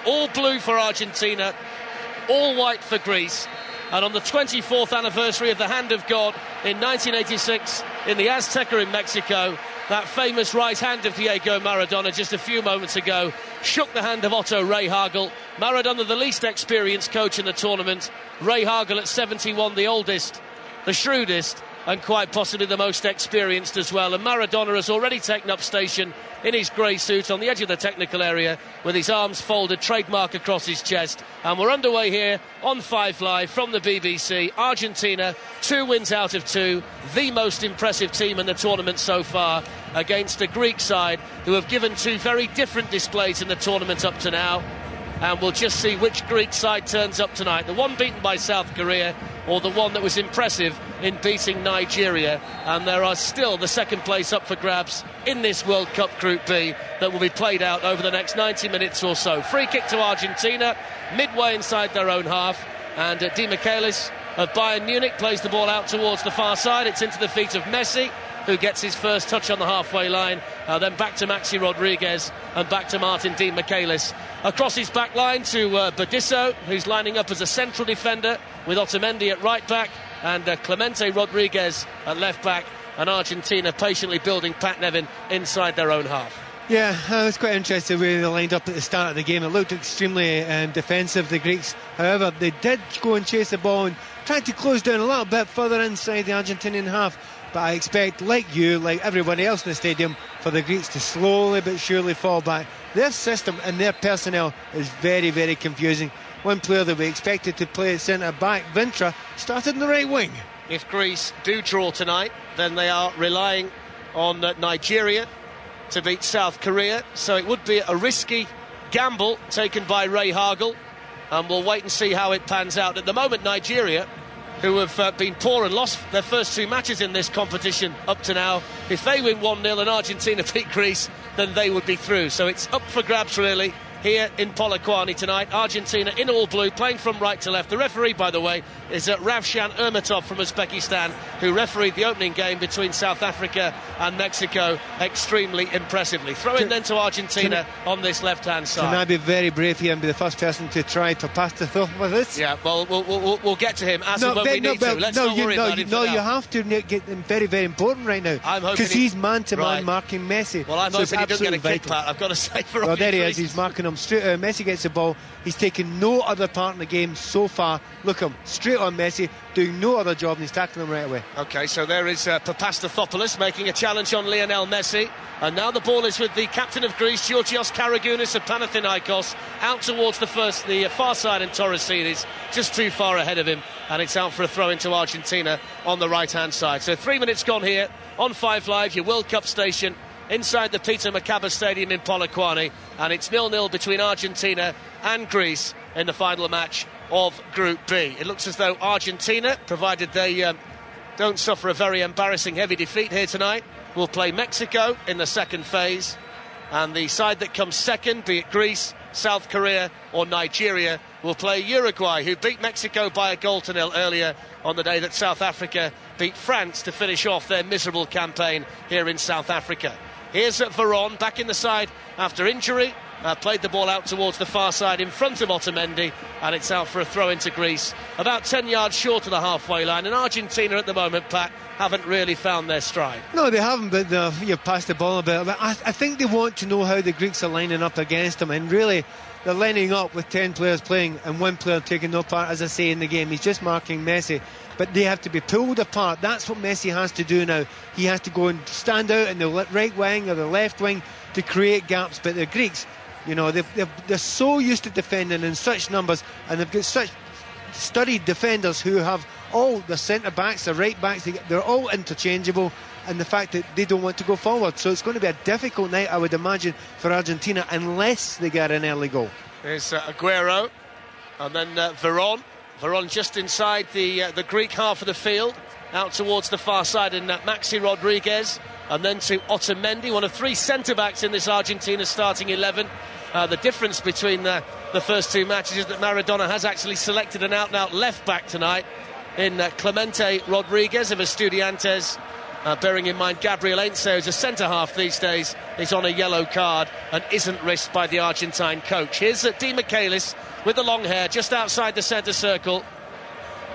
All blue for Argentina, all white for Greece. And on the 24th anniversary of the Hand of God in 1986 in the Azteca in Mexico, that famous right hand of Diego Maradona just a few moments ago shook the hand of Otto Rehhagel. Maradona, the least experienced coach in the tournament. Rehhagel at 71, the oldest, the shrewdest, and quite possibly the most experienced as well. And Maradona has already taken up station in his grey suit on the edge of the technical area with his arms folded, trademark across his chest. And we're underway here on 5 Live from the BBC. Argentina, 2 wins out of 2, the most impressive team in the tournament so far, against a Greek side who have given 2 very different displays in the tournament up to now. And we'll just see which Greek side turns up tonight. The one beaten by South Korea, or the one that was impressive in beating Nigeria. And there are still the second place up for grabs in this World Cup Group B that will be played out over the next 90 minutes or so. Free kick to Argentina, midway inside their own half. And Di Michaelis of Bayern Munich plays the ball out towards the far side. It's into the feet of Messi, who gets his first touch on the halfway line. Then back to Maxi Rodriguez and back to Martin Di Michaelis. Across his back line to Bedisso, who's lining up as a central defender with Otamendi at right back and Clemente Rodriguez at left back, and Argentina patiently building Pat Nevin inside their own half. Yeah, I was quite interested the way they lined up at the start of the game. It looked extremely defensive, the Greeks. However, they did go and chase the ball and tried to close down a little bit further inside the Argentinian half. But I expect, like you, like everybody else in the stadium, for the Greeks to slowly but surely fall back. Their system and their personnel is very, very confusing. One player that we expected to play at centre-back, Vintra, started in the right wing. If Greece do draw tonight, then they are relying on Nigeria to beat South Korea. So it would be a risky gamble taken by Rehhagel, and we'll wait and see how it pans out. At the moment, Nigeria, who have been poor and lost their first 2 matches in this competition up to now, if they win 1-0 and Argentina beat Greece, then they would be through. So it's up for grabs, really, here in Polokwane tonight. Argentina in all blue, playing from right to left. The referee, by the way, is Ravshan Ermatov from Uzbekistan, who refereed the opening game between South Africa and Mexico extremely impressively. Throw in then to Argentina on this left-hand side. Can I be very brave here and be the first person to try to pass the thought with this? Yeah, well, we'll get to him as and when we need to. Let's not worry about him. No, you have to get him very, very important right now. I'm hoping because he's man-to-man marking Messi. Well, I'm hoping he doesn't get a kick, Pat. I've got to say, for well, there he is. He's marking him straight. Messi gets the ball. He's taken no other part in the game so far. Look him straight on Messi, doing no other job, and he's tackling him right away. OK, so there is Papastathopoulos making a challenge on Lionel Messi, and now the ball is with the captain of Greece, Georgios Karagounis of Panathinaikos, out towards the far side, and Torresidis just too far ahead of him, and it's out for a throw into Argentina on the right-hand side. So 3 minutes gone here on 5 Live, your World Cup station, inside the Peter Macaba Stadium in Polokwane, and it's 0-0 between Argentina and Greece in the final match of Group B. It looks as though Argentina, provided they don't suffer a very embarrassing heavy defeat here tonight, will play Mexico in the second phase, and the side that comes second, be it Greece, South Korea or Nigeria, will play Uruguay, who beat Mexico by 1-0 earlier on the day that South Africa beat France to finish off their miserable campaign here in South Africa. Here's Veron back in the side after injury. Played the ball out towards the far side in front of Otamendi, and it's out for a throw into Greece, about 10 yards short of the halfway line. And Argentina at the moment, Pat, haven't really found their stride. No, they haven't, but you've passed the ball a bit. But I think they want to know how the Greeks are lining up against them, and really they're lining up with 10 players playing and one player taking no part, as I say, in the game. He's just marking Messi, but they have to be pulled apart. That's what Messi has to do now. He has to go and stand out in the right wing or the left wing to create gaps. But the Greeks, you know, they're so used to defending in such numbers, and they've got such studied defenders who have all the centre-backs, the right-backs, they're all interchangeable, and the fact that they don't want to go forward. So it's going to be a difficult night, I would imagine, for Argentina, unless they get an early goal. There's Aguero, and then Veron. Veron just inside the Greek half of the field, out towards the far side, and Maxi Rodriguez, and then to Otamendi, one of 3 centre-backs in this Argentina starting 11. The difference between the first 2 matches is that Maradona has actually selected an out-and-out left-back tonight in Clemente Rodriguez of Estudiantes, bearing in mind Gabriel Heinze, who's a centre-half these days, is on a yellow card and isn't risked by the Argentine coach. Here's Di Michaelis with the long hair just outside the centre circle.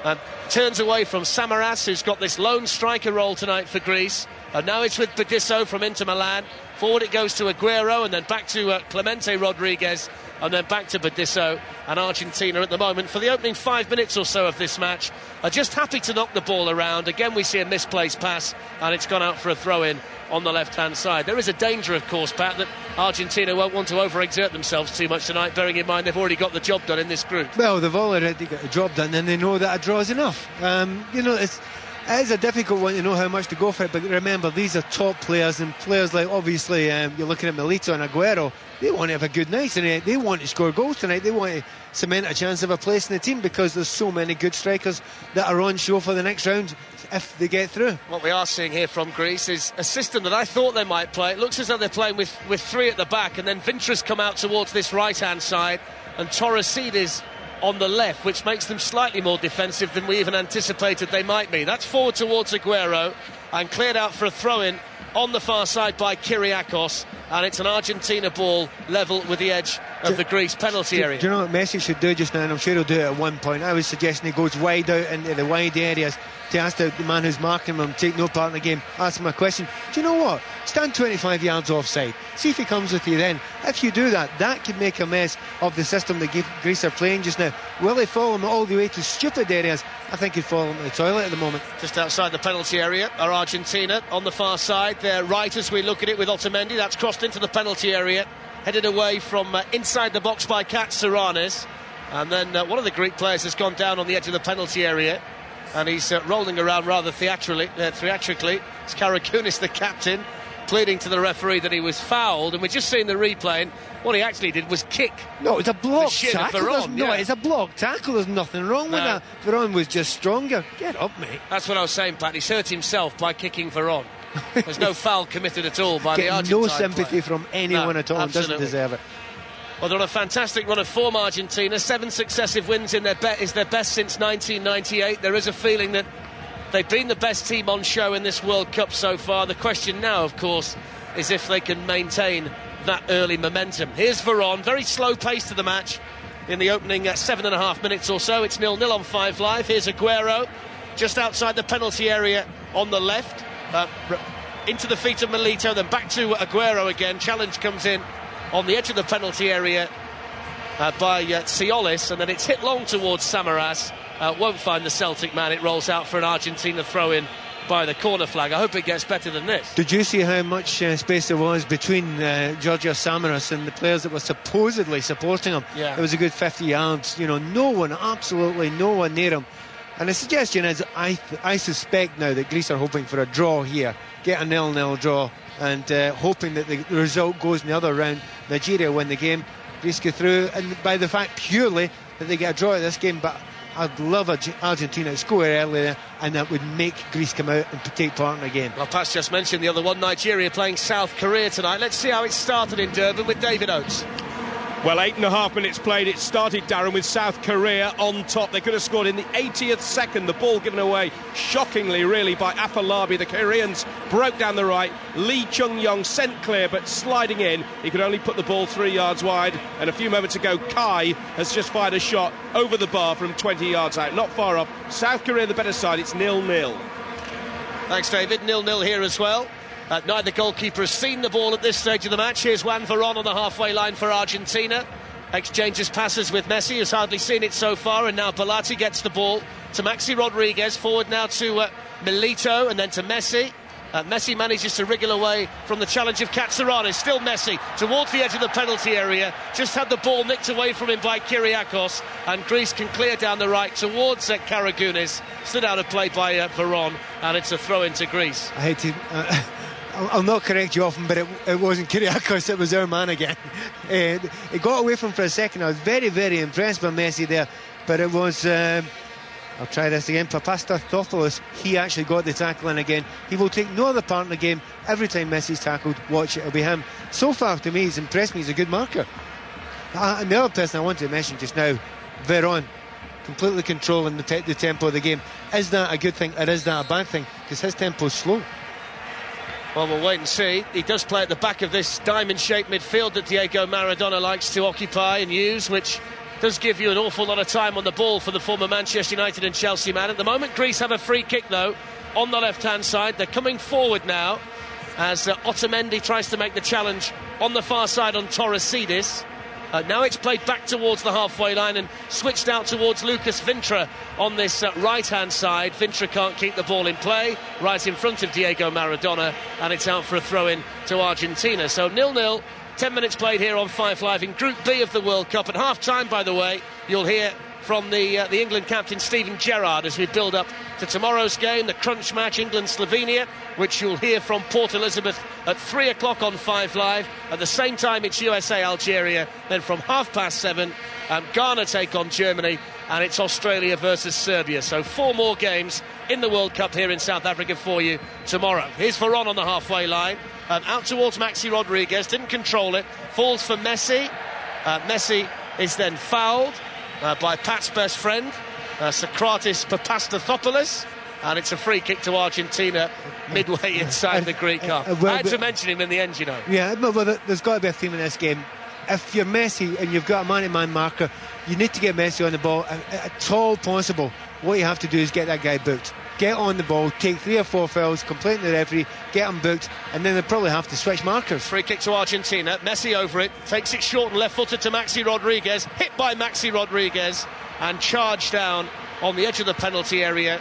And turns away from Samaras, who's got this lone striker role tonight for Greece. And now it's with Bedisso from Inter Milan. Forward it goes to Aguero, and then back to Clemente Rodriguez, and then back to Bedisso. And Argentina at the moment, for the opening 5 minutes or so of this match, are just happy to knock the ball around. Again, we see a misplaced pass, and it's gone out for a throw-in on the left-hand side. There is a danger, of course, Pat, that Argentina won't want to overexert themselves too much tonight, bearing in mind they've already got the job done in this group. Well, they've already got the job done, and they know that a draw is enough. It is a difficult one to know how much to go for it, but remember, these are top players, and players like, obviously, you're looking at Milito and Aguero. They want to have a good night tonight. They want to score goals tonight. They want to cement a chance of a place in the team, because there's so many good strikers that are on show for the next round if they get through. What we are seeing here from Greece is a system that I thought they might play. It looks as though they're playing with three at the back, and then Vintras come out towards this right-hand side, and Torresidis on the left, which makes them slightly more defensive than we even anticipated they might be. That's forward towards Aguero and cleared out for a throw-in on the far side by Kyriakos, and it's an Argentina ball level with the edge of the Greece penalty area. Do you know what Messi should do just now? And I'm sure he'll do it at one point. I was suggesting he goes wide out into the wide areas to ask the man who's marking him, take no part in the game, ask him a question. Do you know what? Stand 25 yards offside. See if he comes with you then. If you do that, that could make a mess of the system that Greece are playing just now. Will he follow him all the way to stupid areas? I think he'd follow him to the toilet at the moment. Just outside the penalty area are Argentina on the far side. They're right as we look at it with Otamendi. That's crossed into the penalty area, headed away from inside the box by Katsouras. And then one of the Greek players has gone down on the edge of the penalty area, and he's rolling around rather theatrically. It's Karakounis, the captain, pleading to the referee that he was fouled, and we're just seeing the replay, and what he actually did was kick. No, it's a block tackle. Veron, no, it's a block tackle. There's nothing wrong with that. Veron was just stronger. Get up, mate. That's what I was saying, Pat. He's hurt himself by kicking Veron. There's no foul committed at all by the Argentine no sympathy player from anyone at all. Absolutely. Doesn't deserve it. Well, they're on a fantastic run of form, Argentina. 7 successive wins in their is their best since 1998. There is a feeling that they've been the best team on show in this World Cup so far. The question now, of course, is if they can maintain that early momentum. Here's Veron, very slow pace to the match in the opening 7.5 minutes or so. It's 0-0 on 5 Live. Here's Aguero, just outside the penalty area on the left. Into the feet of Milito, then back to Aguero again. Challenge comes in on the edge of the penalty area by Siolis, and then it's hit long towards Samaras. Won't find the Celtic man. It rolls out for an Argentina throw-in by the corner flag. I hope it gets better than this. Did you see how much space there was between Georgios Samaras and the players that were supposedly supporting him? Yeah. It was a good 50 yards. Absolutely no one near him. And the suggestion is, I suspect now that Greece are hoping for a draw here, get a 0-0 draw, and hoping that the result goes in the other round. Nigeria win the game, Greece go through, and by the fact purely that they get a draw at this game. But I'd love Argentina to score early there, and that would make Greece come out and take part in the game. Well, Pat's just mentioned the other one, Nigeria playing South Korea tonight. Let's see how it started in Durban with David Oates. Well, 8.5 minutes played. It started, Darren, with South Korea on top. They could have scored in the 80th second. The ball given away shockingly, really, by Afolabi. The Koreans broke down the right. Lee Chung-yong sent clear, but sliding in. He could only put the ball 3 yards wide. And a few moments ago, Kai has just fired a shot over the bar from 20 yards out. Not far off. South Korea, the better side. It's 0-0. Thanks, David. 0-0 here as well. Neither goalkeeper has seen the ball at this stage of the match. Here's Juan Veron on the halfway line for Argentina. Exchanges passes with Messi, who's hardly seen it so far, and now Balati gets the ball to Maxi Rodriguez. Forward now to Milito, and then to Messi. Messi manages to wriggle away from the challenge of Katsouras. Still Messi towards the edge of the penalty area. Just had the ball nicked away from him by Kyriakos, and Greece can clear down the right towards Karakounis. Stood out of play by Veron, and it's a throw into Greece. I hate to... I'll not correct you often, but it wasn't Kyriakos, it was our man again. He got away from him for a second. I was very, very impressed by Messi there, but it was... I'll try this again. Papastathopoulos, he actually got the tackle in again. He will take no other part in the game. Every time Messi's tackled, watch it, it'll be him. So far, to me, he's impressed me. He's a good marker. And the other person I wanted to mention just now, Veron, completely controlling the tempo of the game. Is that a good thing, or is that a bad thing? Because his tempo's slow. Well, we'll wait and see. He does play at the back of this diamond-shaped midfield that Diego Maradona likes to occupy and use, which does give you an awful lot of time on the ball for the former Manchester United and Chelsea man. At the moment, Greece have a free kick, though, on the left-hand side. They're coming forward now as Otamendi tries to make the challenge on the far side on Torresidis. Now it's played back towards the halfway line and switched out towards Lucas Vintra on this right-hand side. Vintra can't keep the ball in play, right in front of Diego Maradona, and it's out for a throw-in to Argentina. So 0-0, 10 minutes played here on 5 Live in Group B of the World Cup. At half-time, by the way, you'll hear from the England captain Steven Gerrard as we build up to tomorrow's game, the crunch match, England-Slovenia, which you'll hear from Port Elizabeth at 3 o'clock on 5 Live. At the same time, it's USA-Algeria. Then from 7:30, Ghana take on Germany, and it's Australia versus Serbia. So 4 more games in the World Cup here in South Africa for you tomorrow. Here's Varane on the halfway line, out towards Maxi Rodriguez, didn't control it, falls for Messi. Messi is then fouled by Pat's best friend, Socrates Papastathopoulos, and it's a free kick to Argentina midway inside the Greek half. I had to mention him in the end, you know. Yeah, but there's got to be a theme in this game. If you're Messi and you've got a man-to-man marker, you need to get Messi on the ball at all possible. What you have to do is get that guy booked. Get on the ball, take 3 or 4 fouls, complain to the referee, get him booked, and then they'll probably have to switch markers. Free kick to Argentina, Messi over it, takes it short and left-footed to Maxi Rodriguez, hit by Maxi Rodriguez, and charged down on the edge of the penalty area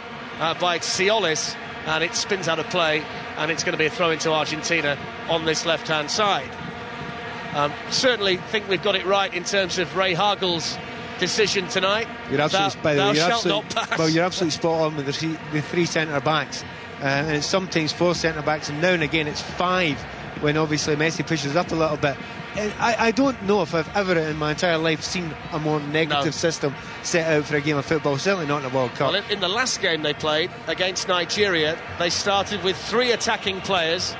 by Siolis, and it spins out of play, and it's going to be a throw into Argentina on this left-hand side. Certainly think we've got it right in terms of Ray Hagel's decision tonight. You're absolutely, you're absolutely spot on with the 3 centre-backs, and it's sometimes 4 centre-backs, and now and again it's 5 when obviously Messi pushes up a little bit. I don't know if I've ever in my entire life seen a more negative system set out for a game of football, certainly not in the World Cup. Well, in the last game they played against Nigeria, they started with 3 attacking players.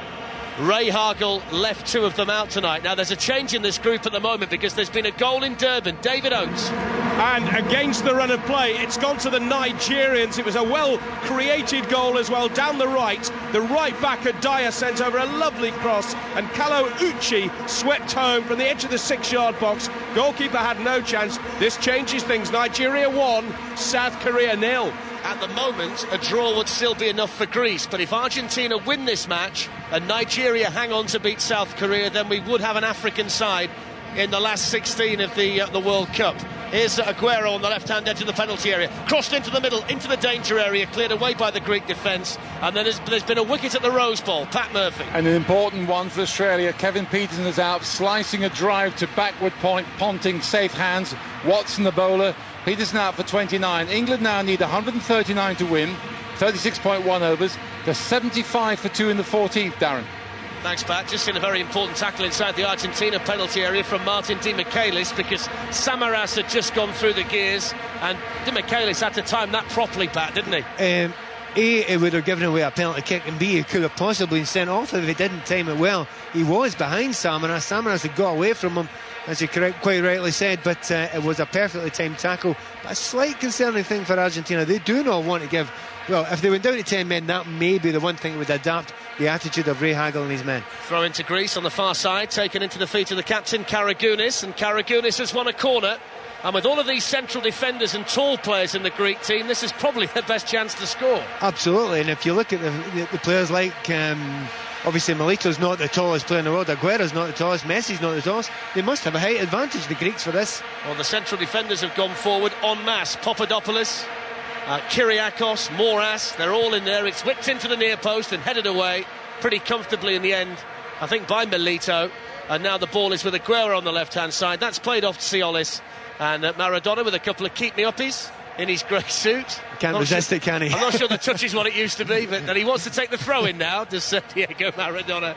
Ray Hagel left 2 of them out tonight. Now there's a change in this group at the moment because there's been a goal in Durban. David Oates. And against the run of play, it's gone to the Nigerians. It was a well-created goal as well down the right. The right back Adaya sent over a lovely cross, and Kalo Uchi swept home from the edge of the 6-yard box. Goalkeeper had no chance. This changes things. Nigeria 1, South Korea 0. At the moment, a draw would still be enough for Greece, but if Argentina win this match and Nigeria hang on to beat South Korea, then we would have an African side in the last 16 of the World Cup. Here's Aguero on the left-hand edge of the penalty area, crossed into the middle, into the danger area, cleared away by the Greek defence, and then there's been a wicket at the Rose Bowl. Pat Murphy. And an important one for Australia. Kevin Peterson is out, slicing a drive to backward point, Ponting, safe hands. Watson, the bowler. Peterson out for 29. England now need 139 to win, 36.1 overs. They're 75 for 2 in the 14th, Darren. Thanks, Pat. Just seen a very important tackle inside the Argentina penalty area from Martin Di Michaelis, because Samaras had just gone through the gears, and Di Michaelis had to time that properly, Pat, didn't he? A, it would have given away a penalty kick, and B, he could have possibly been sent off if he didn't time it well. He was behind Samaras. Samaras had got away from him, as you quite rightly said, but it was a perfectly timed tackle. But a slight concerning thing for Argentina, they do not want to give... Well, if they went down to 10 men, that may be the one thing that would adapt the attitude of Ray Hagel and his men. Throw into Greece on the far side, taken into the feet of the captain, Karagounis, and Karagounis has won a corner. And with all of these central defenders and tall players in the Greek team, this is probably their best chance to score. Absolutely, and if you look at the players like... obviously Milito's not the tallest player in the world, Aguero's not the tallest, Messi's not the tallest. They must have a height advantage, the Greeks, for this. Well, the central defenders have gone forward en masse. Papadopoulos, Kyriakos, Moras, they're all in there. It's whipped into the near post and headed away pretty comfortably in the end, I think, by Milito. And now the ball is with Aguero on the left-hand side. That's played off to Siolis. And Maradona with a couple of keep-me-uppies in his grey suit. Can't resist it, can he? I'm not sure the touch is what it used to be, but that he wants to take the throw in now, does Diego Maradona.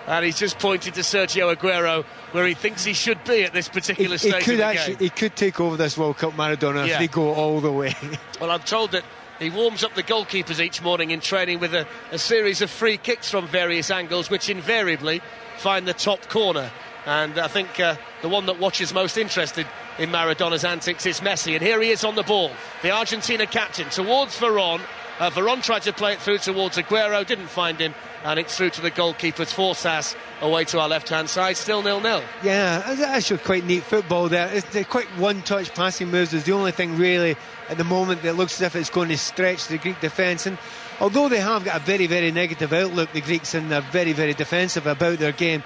And he's just pointed to Sergio Aguero where he thinks he should be at this particular stage of the game. He could take over this World Cup, Maradona, if they go all the way. Well, I'm told that he warms up the goalkeepers each morning in training with a series of free kicks from various angles, which invariably find the top corner. And I think the one that watches most interested in Maradona's antics is Messi, and here he is on the ball, the Argentina captain towards Varane, Veron tried to play it through towards Aguero, didn't find him, and it's through to the goalkeeper's Forsas, away to our left-hand side, still 0-0. Yeah, it's actually quite neat football there. It's the quick one-touch passing moves is the only thing really at the moment that looks as if it's going to stretch the Greek defence. And although they have got a very, very negative outlook, the Greeks, and they're very, very defensive about their game,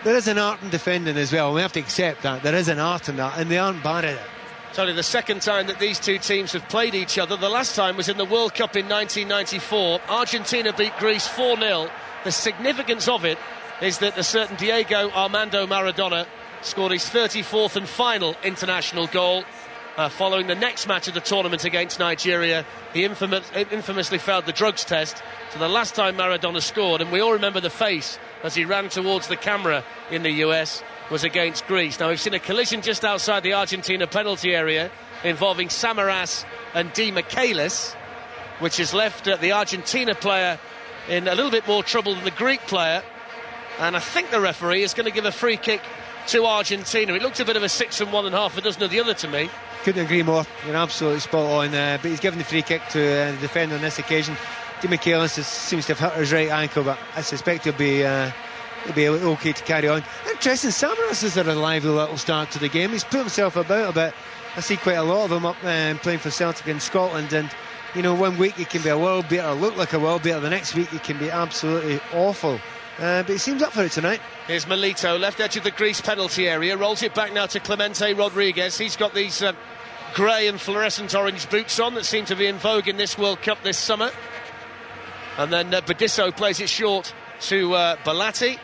there is an art in defending as well. We have to accept that. There is an art in that, and they aren't bad at it. It's only the second time that these two teams have played each other. The last time was in the World Cup in 1994. Argentina beat Greece 4-0. The significance of it is that a certain Diego Armando Maradona scored his 34th and final international goal following the next match of the tournament against Nigeria. He infamously failed the drugs test. So the last time Maradona scored, and we all remember the face as he ran towards the camera in the US, was against Greece. Now we've seen a collision just outside the Argentina penalty area involving Samaras and Di Michaelis, which has left the Argentina player in a little bit more trouble than the Greek player, and I think the referee is going to give a free kick to Argentina. It looked a bit of a 6 and 1.5, a dozen of the other to me. Couldn't agree more. You're absolutely spot on, but he's given the free kick to the defender on this occasion. Di Michaelis seems to have hurt his right ankle, but I suspect he'll be okay to carry on. Interesting, Samaras has had a lively little start to the game. He's put himself about a bit. I see quite a lot of him up playing for Celtic in Scotland, and you know, one week he can be a world beater, look like a world beater, the next week he can be absolutely awful. But he seems up for it tonight. Here's Milito, left edge of the Greece penalty area, rolls it back now to Clemente Rodriguez. He's got these grey and fluorescent orange boots on that seem to be in vogue in this World Cup this summer. And then Bedisso plays it short to Balati.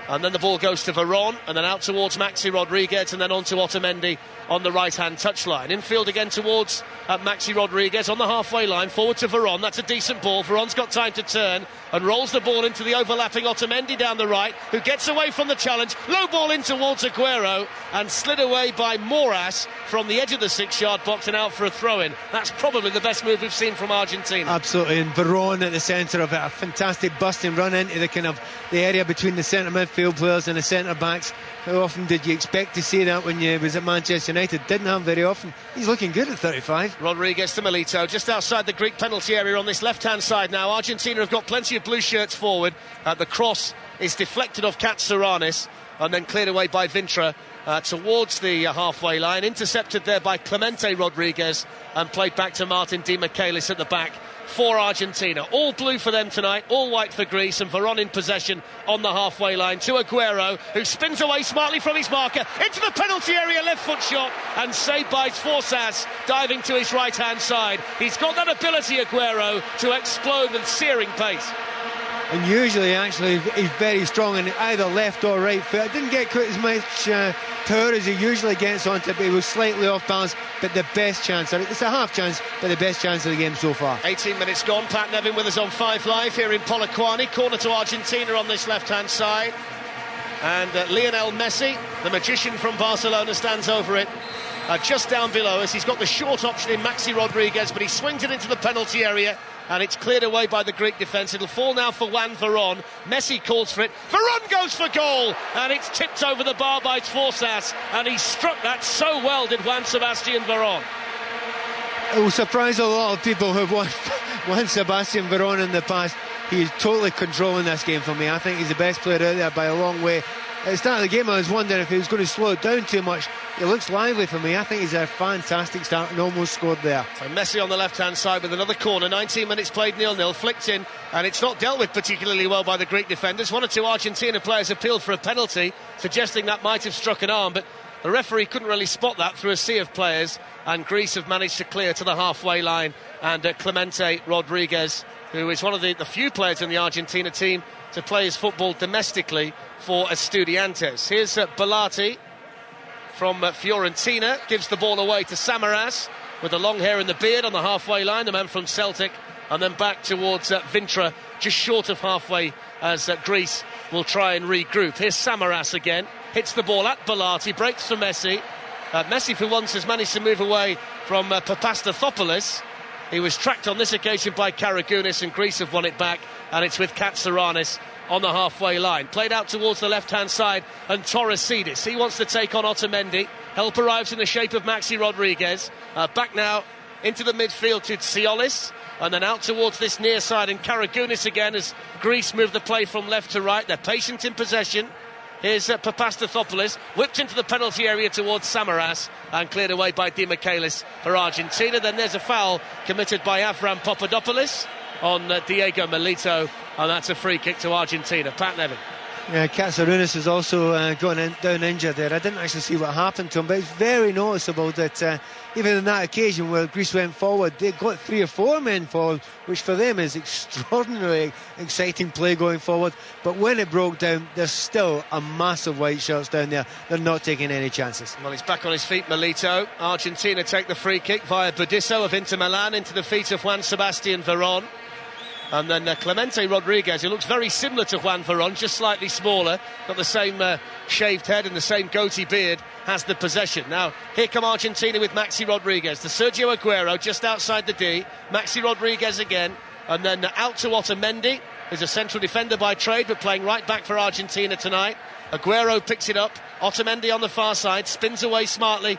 And then the ball goes to Veron, and then out towards Maxi Rodriguez, and then on to Otamendi on the right-hand touchline. Infield again towards Maxi Rodriguez on the halfway line, forward to Veron. That's a decent ball. Veron's got time to turn and rolls the ball into the overlapping Otamendi down the right, who gets away from the challenge. Low ball in towards Aguero, and slid away by Moras from the edge of the 6-yard box and out for a throw-in. That's probably the best move we've seen from Argentina. Absolutely, and Veron at the centre of it, a fantastic busting run into the kind of the area between the centre midfield players and the centre backs. How often did you expect to see that when you was at Manchester United? Didn't happen very often. He's looking good at 35. Rodriguez to Milito, just outside the Greek penalty area on this left-hand side now. Argentina have got plenty of blue shirts forward. The cross is deflected off Katsouras and then cleared away by Vintra towards the halfway line. Intercepted there by Clemente Rodriguez and played back to Martin Di Michaelis at the back for Argentina. All blue for them tonight, all white for Greece, and Veron in possession on the halfway line to Aguero, who spins away smartly from his marker into the penalty area, left foot shot, and saved by Forsas, diving to his right-hand side. He's got that ability, Aguero, to explode with searing pace. And usually, actually, he's very strong in either left or right foot. I didn't get quite as much power as he usually gets onto it, but he was slightly off balance. But the best chance, it's a half chance, but the best chance of the game so far. 18 minutes gone. Pat Nevin with us on 5 Live here in Polokwane. Corner to Argentina on this left-hand side. And Lionel Messi, the magician from Barcelona, stands over it. Just down below us. He's got the short option in Maxi Rodriguez, but he swings it into the penalty area. And it's cleared away by the Greek defence. It'll fall now for Juan Veron. Messi calls for it. Veron goes for goal. And it's tipped over the bar by Forsas. And he struck that so well, did Juan Sebastian Veron. It will surprise a lot of people who've won Juan Sebastian Veron in the past. He's totally controlling this game for me. I think he's the best player out there by a long way. At the start of the game, I was wondering if he was going to slow it down too much. He looks lively for me. I think he's a fantastic start and almost scored there. So Messi on the left-hand side with another corner. 19 minutes played, 0-0, flicked in, and it's not dealt with particularly well by the Greek defenders. One or two Argentina players appealed for a penalty, suggesting that might have struck an arm, but the referee couldn't really spot that through a sea of players, and Greece have managed to clear to the halfway line. And Clemente Rodriguez, who is one of the few players in the Argentina team to play his football domestically for Estudiantes. Here's Balati from Fiorentina, gives the ball away to Samaras with the long hair and the beard on the halfway line, the man from Celtic, and then back towards Vintra, just short of halfway as Greece will try and regroup. Here's Samaras again, hits the ball at Balati, breaks for Messi. Messi for once has managed to move away from Papastathopoulos. He was tracked on this occasion by Karagounis, and Greece have won it back, and it's with Katsouras on the halfway line. Played out towards the left-hand side, and Torresidis, he wants to take on Otamendi. Help arrives in the shape of Maxi Rodriguez. Back now into the midfield to Tsiolis, and then out towards this near side, and Karagounis again as Greece move the play from left to right. They're patient in possession. Here's Papastathopoulos, whipped into the penalty area towards Samaras and cleared away by Dimichelis for Argentina. Then there's a foul committed by Avram Papadopoulos on Diego Milito, and that's a free kick to Argentina. Pat Nevin. Yeah, Katsarounis has also gone down injured there. I didn't actually see what happened to him, but it's very noticeable that even on that occasion where Greece went forward, they got 3 or 4 men forward, which for them is extraordinarily exciting play going forward. But when it broke down, there's still a massive white shirts down there. They're not taking any chances. Well, he's back on his feet, Milito. Argentina take the free kick via Budisso of Inter Milan into the feet of Juan Sebastian Veron. And then Clemente Rodriguez, who looks very similar to Juan Veron, just slightly smaller, got the same shaved head and the same goatee beard, has the possession. Now, here come Argentina with Maxi Rodriguez. The Sergio Aguero just outside the D. Maxi Rodriguez again. And then out to Otamendi, who's a central defender by trade, but playing right back for Argentina tonight. Aguero picks it up. Otamendi on the far side, spins away smartly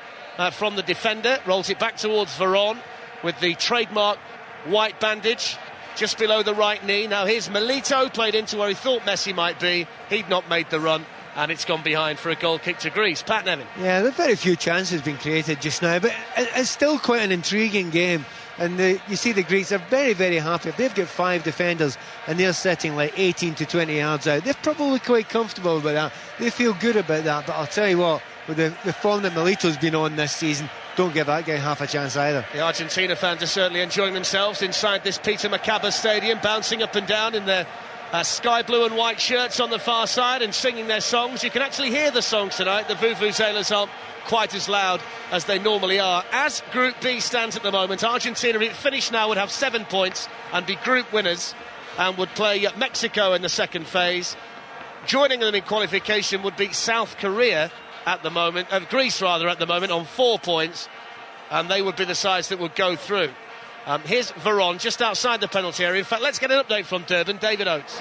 from the defender, rolls it back towards Veron with the trademark white bandage just below the right knee. Now here's Milito, played into where he thought Messi might be. He'd not made the run, and it's gone behind for a goal kick to Greece. Pat Nevin. Yeah, there are very few chances being created just now, but it's still quite an intriguing game. And you see the Greeks are very, very happy. If they've got 5 defenders and they're setting like 18 to 20 yards out, they're probably quite comfortable about that. They feel good about that. But I'll tell you what, with the form that Milito's been on this season, don't give that guy half a chance either. The Argentina fans are certainly enjoying themselves inside this Peter Macaba stadium, bouncing up and down in their sky blue and white shirts on the far side and singing their songs. You can actually hear the songs tonight. The vuvuzelas aren't quite as loud as they normally are. As Group B stands at the moment, Argentina, if it finished now, would have 7 points and be group winners and would play Mexico in the second phase. Joining them in qualification would be South Korea at the moment, Greece rather, at the moment on 4 points, and they would be the sides that would go through. Here's Veron just outside the penalty area. In fact, let's get an update from Durban. David Oates.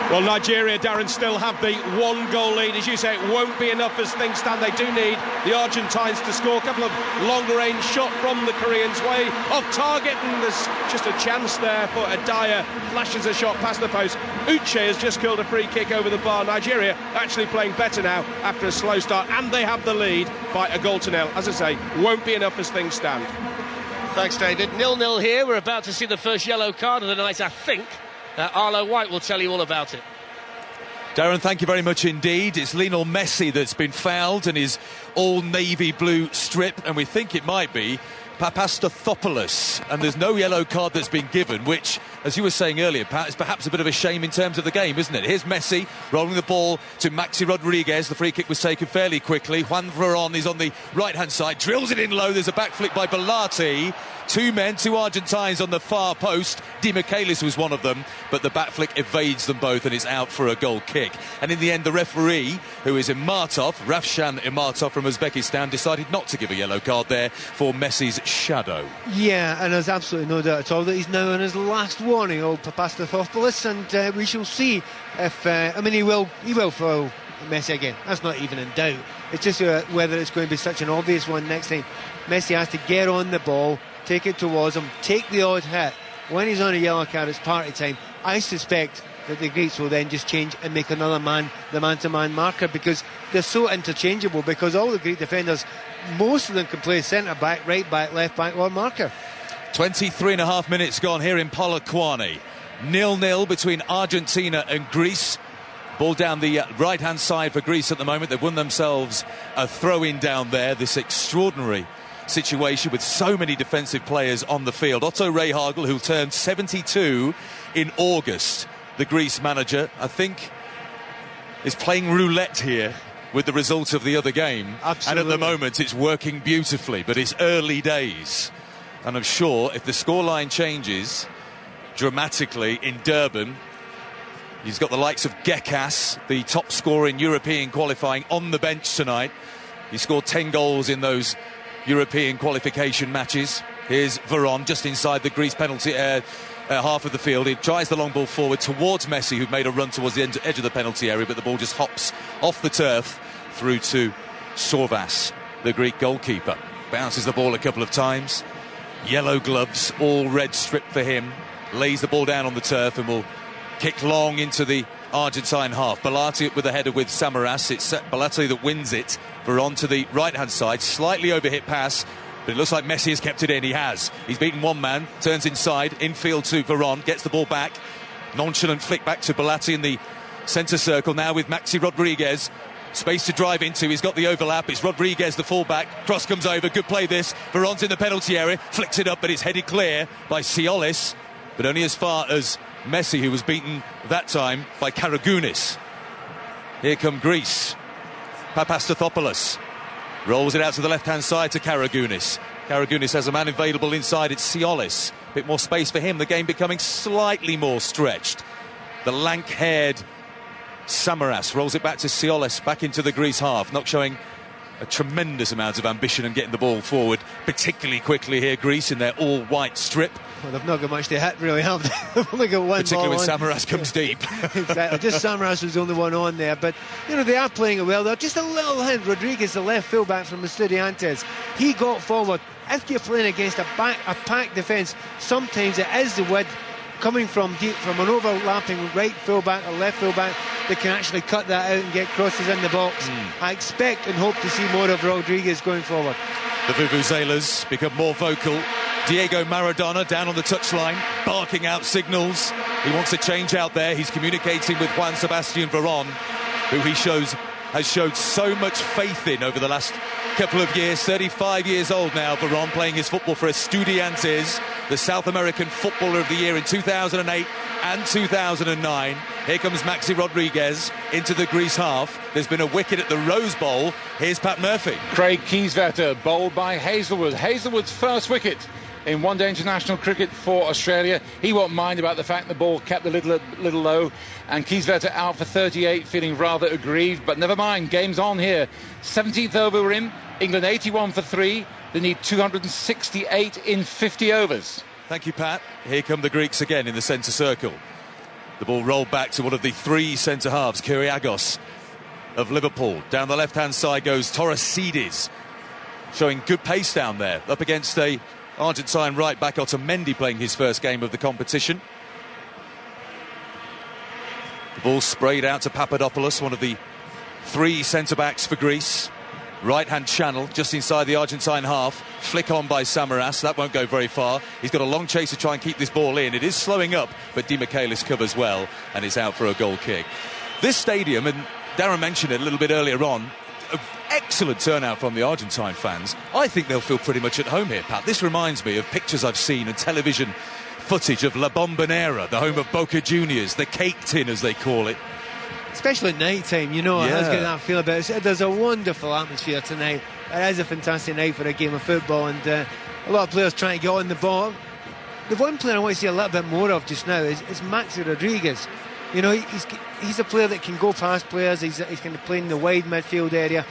Well, Nigeria, Darren, still have the 1-goal lead. As you say, it won't be enough as things stand. They do need the Argentines to score. A couple of long-range shot from the Koreans, way off target, and there's just a chance there for Adaya. Flashes a shot past the post. Uche has just killed a free kick over the bar. Nigeria actually playing better now after a slow start, and they have the lead by a 1-0. As I say, won't be enough as things stand. Thanks, David. 0-0 here. We're about to see the first yellow card of the night, I think. Arlo White will tell you all about it. Darren, thank you very much indeed. It's Lionel Messi that's been fouled in his all navy blue strip, and we think it might be Papastathopoulos, and there's no yellow card that's been given, which, as you were saying earlier, Pat, is perhaps a bit of a shame in terms of the game, isn't it? Here's Messi rolling the ball to Maxi Rodriguez. The free kick was taken fairly quickly. Juan Veron is on the right-hand side, drills it in low. There's a back flick by Belati. 2 men, 2 Argentines on the far post. Dimichelis was one of them, but the back flick evades them both and is out for a goal kick. And in the end, the referee, who is Imatov, Ravshan Imatov from Uzbekistan, decided not to give a yellow card there for Messi's shadow. Yeah, and there's absolutely no doubt at all that he's now on his last warning, old Papastathopoulos, and we shall see if he will foul Messi again. That's not even in doubt. It's just whether it's going to be such an obvious one next time. Messi has to get on the ball, take it towards him, take the odd hit. When he's on a yellow card, it's party time. I suspect that the Greeks will then just change and make another man the man-to-man marker, because they're so interchangeable, because all the Greek defenders, most of them can play centre-back, right-back, left-back or marker. 23.5 minutes gone here in Polokwane. 0-0 between Argentina and Greece. Ball down the right-hand side for Greece at the moment. They've won themselves a throw-in down there. This extraordinary situation with so many defensive players on the field. Otto Rehhagel, who turned 72 in August, the Greece manager, I think, is playing roulette here with the result of the other game. Absolutely. And at the moment it's working beautifully, but it's early days, and I'm sure if the scoreline changes dramatically in Durban, he's got the likes of Gekas, the top scorer in European qualifying, on the bench tonight. He scored 10 goals in those European qualification matches. Here's Veron just inside the Greece penalty half of the field. He tries the long ball forward towards Messi, who've made a run towards the edge of the penalty area, but the ball just hops off the turf through to Sorvas, the Greek goalkeeper. Bounces the ball a couple of times. Yellow gloves, all red strip for him. Lays the ball down on the turf and will kick long into the Argentine half. Belati with the header with Samaras. It's Belati that wins it. Veron to the right-hand side. Slightly overhit pass, but it looks like Messi has kept it in. He has. He's beaten one man. Turns inside. Infield to Veron. Gets the ball back. Nonchalant flick back to Belati in the centre circle. Now with Maxi Rodriguez. Space to drive into. He's got the overlap. It's Rodriguez, the fullback. Cross comes over. Good play this. Veron's in the penalty area. Flicks it up, but it's headed clear by Siolis. But only as far as Messi, who was beaten that time by Karagounis. Here come Greece. Papastathopoulos rolls it out to the left-hand side to Karagounis. Karagounis has a man available inside. It's Siolis. A bit more space for him. The game becoming slightly more stretched. The lank-haired Samaras rolls it back to Siolis, back into the Greece half. Not showing a tremendous amount of ambition and getting the ball forward particularly quickly here, Greece, in their all-white strip. Well, they've not got much to hit, really, have they? They've only got one particularly ball when on. Samaras comes deep. Exactly, just Samaras was the only one on there, but you know, they are playing it well. They're just a little hint. Rodriguez, the left fullback from Estudiantes, he got forward. If you're playing against a packed defence, sometimes it is the width coming from deep, from an overlapping right fullback or left fullback, they can actually cut that out and get crosses in the box. I expect and hope to see more of Rodriguez going forward. The Vuvuzelas become more vocal. Diego Maradona down on the touchline, barking out signals. He wants a change out there. He's communicating with Juan Sebastian Veron, who has showed so much faith in over the last couple of years. 35 years old now, Veron, playing his football for Estudiantes, the South American Footballer of the Year in 2008 and 2009. Here comes Maxi Rodriguez into the Greece half. There's been a wicket at the Rose Bowl. Here's Pat Murphy. Craig Kieswetter, bowled by Hazelwood. Hazelwood's first wicket in one-day international cricket for Australia. He won't mind about the fact the ball kept a little low, and Kieswetter out for 38, feeling rather aggrieved, but never mind, game's on here. 17th over we're in, England 81 for 3, they need 268 in 50 overs. Thank you, Pat. Here come the Greeks again in the centre circle. The ball rolled back to one of the three centre halves, Kyriagos of Liverpool. Down the left-hand side goes Torresidis, showing good pace down there, up against a Argentine right back, Otamendi, playing his first game of the competition. The ball sprayed out to Papadopoulos, one of the three centre-backs for Greece. Right-hand channel, just inside the Argentine half. Flick on by Samaras. That won't go very far. He's got a long chase to try and keep this ball in. It is slowing up, but Di Michaelis covers well, and it's out for a goal kick. This stadium, and Darren mentioned it a little bit earlier on, excellent turnout from the Argentine fans. I think they'll feel pretty much at home here, Pat. This reminds me of pictures I've seen and television footage of La Bombonera, the home of Boca Juniors, the cake tin as they call it. Especially at night time, you know, it has got that feel about it. There's a wonderful atmosphere tonight. It is a fantastic night for a game of football, and a lot of players trying to get on the ball. The one player I want to see a little bit more of just now is Maxi Rodriguez. You know, he's a player that can go past players. He's going to play in the wide midfield area.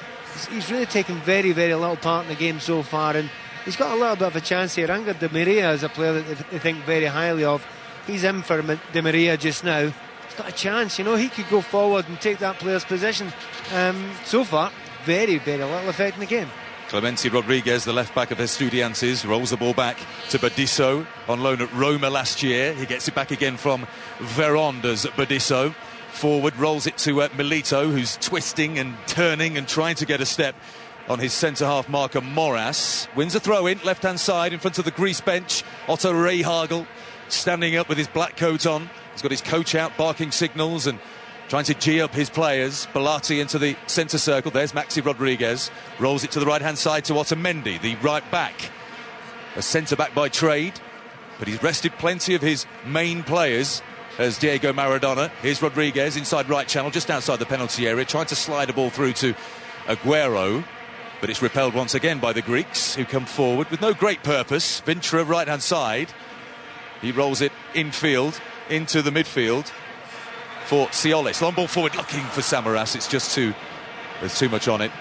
He's really taken very, very little part in the game so far, and he's got a little bit of a chance here. Angel Di Maria is a player that they think very highly of. He's in for Di Maria just now. He's got a chance, you know, he could go forward and take that player's position. So far, very, very little effect in the game. Clemente Rodriguez, the left back of Estudiantes, rolls the ball back to Badiso on loan at Roma last year. He gets it back again from Veron, does Badiso. Forward, rolls it to Milito, who's twisting and turning and trying to get a step on his centre-half marker, Moras. Wins a throw-in, left-hand side, in front of the Greece bench. Otto Rehagel standing up with his black coat on. He's got his coach out, barking signals and trying to gee up his players. Belati into the centre circle. There's Maxi Rodriguez. Rolls it to the right-hand side to Otamendi, the right back. A centre-back by trade, but he's rested plenty of his main players as Diego Maradona. Here's Rodriguez inside right channel, just outside the penalty area, trying to slide a ball through to Aguero, but it's repelled once again by the Greeks, who come forward with no great purpose. Vintra, right-hand side. He rolls it infield, into the midfield for Siolis. Long ball forward, looking for Samaras. It's just there's too much on it.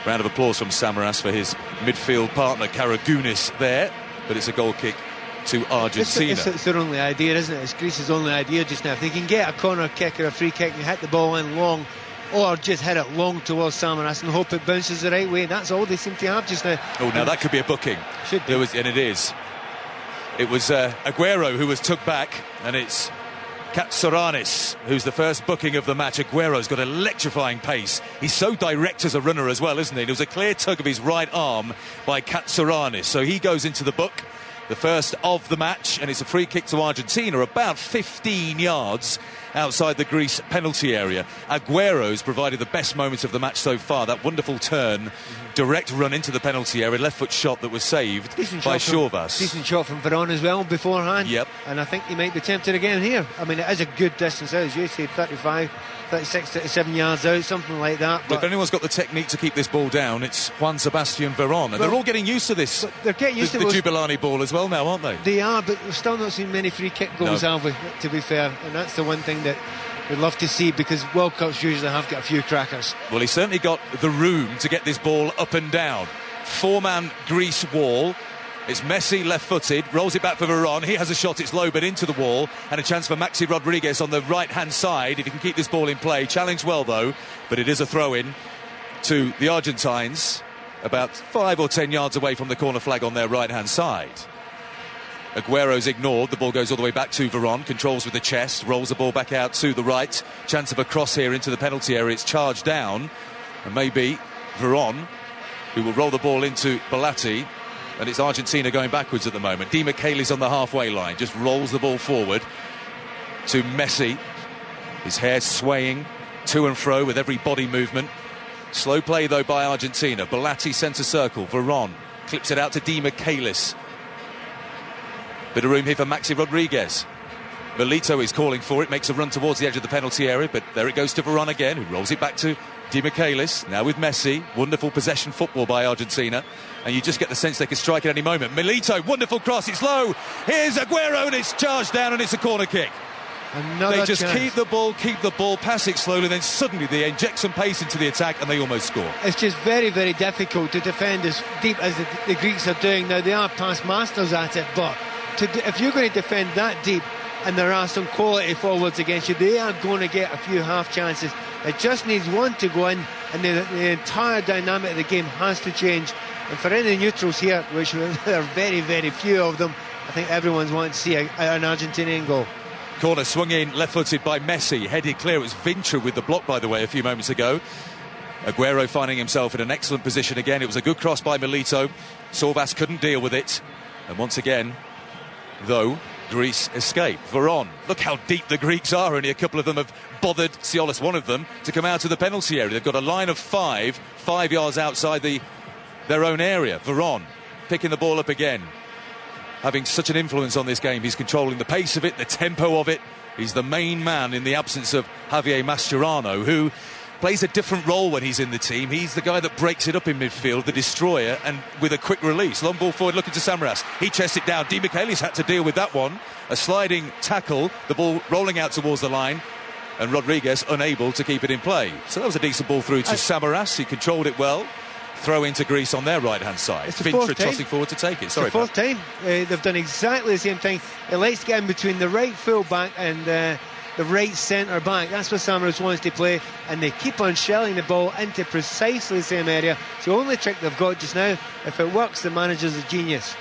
Round of applause from Samaras for his midfield partner, Karagounis, there, but it's a goal kick to Argentina. It's their only idea, isn't it? It's Greece's only idea just now. If they can get a corner kick or a free kick and hit the ball in long, or just hit it long towards Samaras and hope it bounces the right way, that's all they seem to have just now. Oh, now that could be a booking. Should be. And it is. It was Aguero who was took back, and it's Katsouranis who's the first booking of the match. Aguero's got electrifying pace. He's so direct as a runner as well, isn't he? There was a clear tug of his right arm by Katsouranis, so he goes into the book, the first of the match, and it's a free kick to Argentina about 15 yards outside the Greece penalty area. Aguero's provided the best moments of the match so far. That wonderful turn, direct run into the penalty area, left foot shot that was saved by Chorvas. Decent shot from Veron as well beforehand. Yep. And I think he might be tempted again here. I mean, it is a good distance out, as you say, 35, 36, 37 yards out, something like that. But if anyone's got the technique to keep this ball down, it's Juan Sebastian Veron. And they're all getting used to this. They're getting used to the Jubilani ball as well now, aren't they? They are, but we've still not seen many free kick goals, have we, to be fair. And that's the one thing that we'd love to see, because World Cups usually have got a few crackers. Well, he certainly got the room to get this ball up and down. Four-man Greece wall. It's Messi left-footed, rolls it back for Veron. He has a shot, it's low, but into the wall. And a chance for Maxi Rodriguez on the right-hand side, if he can keep this ball in play. Challenged well, though, but it is a throw-in to the Argentines, about 5 or 10 yards away from the corner flag on their right-hand side. Aguero's ignored, the ball goes all the way back to Veron, controls with the chest, rolls the ball back out to the right. Chance of a cross here into the penalty area, it's charged down, and maybe Veron, who will roll the ball into Belatti, and it's Argentina going backwards at the moment. Di Michele's on the halfway line, just rolls the ball forward to Messi, his hair swaying to and fro with every body movement. Slow play though by Argentina. Belatti centre circle, Veron clips it out to Di Michele's. Bit of room here for Maxi Rodriguez. Milito is calling for it, makes a run towards the edge of the penalty area, but there it goes to Veron again, who rolls it back to Di Michele's, now with Messi. Wonderful possession football by Argentina, and you just get the sense they can strike at any moment. Milito, wonderful cross, it's low. Here's Aguero, and it's charged down, and it's a corner kick. Another they just chance. keep the ball, pass it slowly, then suddenly they inject some pace into the attack, and they almost score. It's just very, very difficult to defend as deep as the Greeks are doing now. They are past masters at it, but if you're going to defend that deep, and there are some quality forwards against you, they are going to get a few half chances. It just needs one to go in, and the entire dynamic of the game has to change. And for any neutrals here, which there are very, very few of them, I think everyone's wanting to see an Argentinian goal. Corner swung in, left-footed by Messi, headed clear. It was Vintra with the block, by the way, a few moments ago. Aguero finding himself in an excellent position again. It was a good cross by Milito. Sorvas couldn't deal with it. And once again, though, Greece escape. Veron, look how deep the Greeks are. Only a couple of them have bothered, Siolis one of them, to come out of the penalty area. They've got a line of 5 yards outside their own area. Veron picking the ball up again, having such an influence on this game. He's controlling the pace of it, the tempo of it. He's the main man in the absence of Javier Mascherano, who plays a different role when he's in the team. He's the guy that breaks it up in midfield, the destroyer, and with a quick release. Long ball forward looking to Samaras. He chests it down. Di Michele's had to deal with that one. A sliding tackle, the ball rolling out towards the line, and Rodriguez unable to keep it in play. So that was a decent ball through to Samaras. He controlled it well. Throw into Greece on their right-hand side. Vintra tossing forward to take it. Sorry, it's the fourth time they've done exactly the same thing. It likes to get in between the right full-back and the right centre-back. That's what Samaras wants to play, and they keep on shelling the ball into precisely the same area. It's the only trick they've got just now. If it works, the manager's a genius.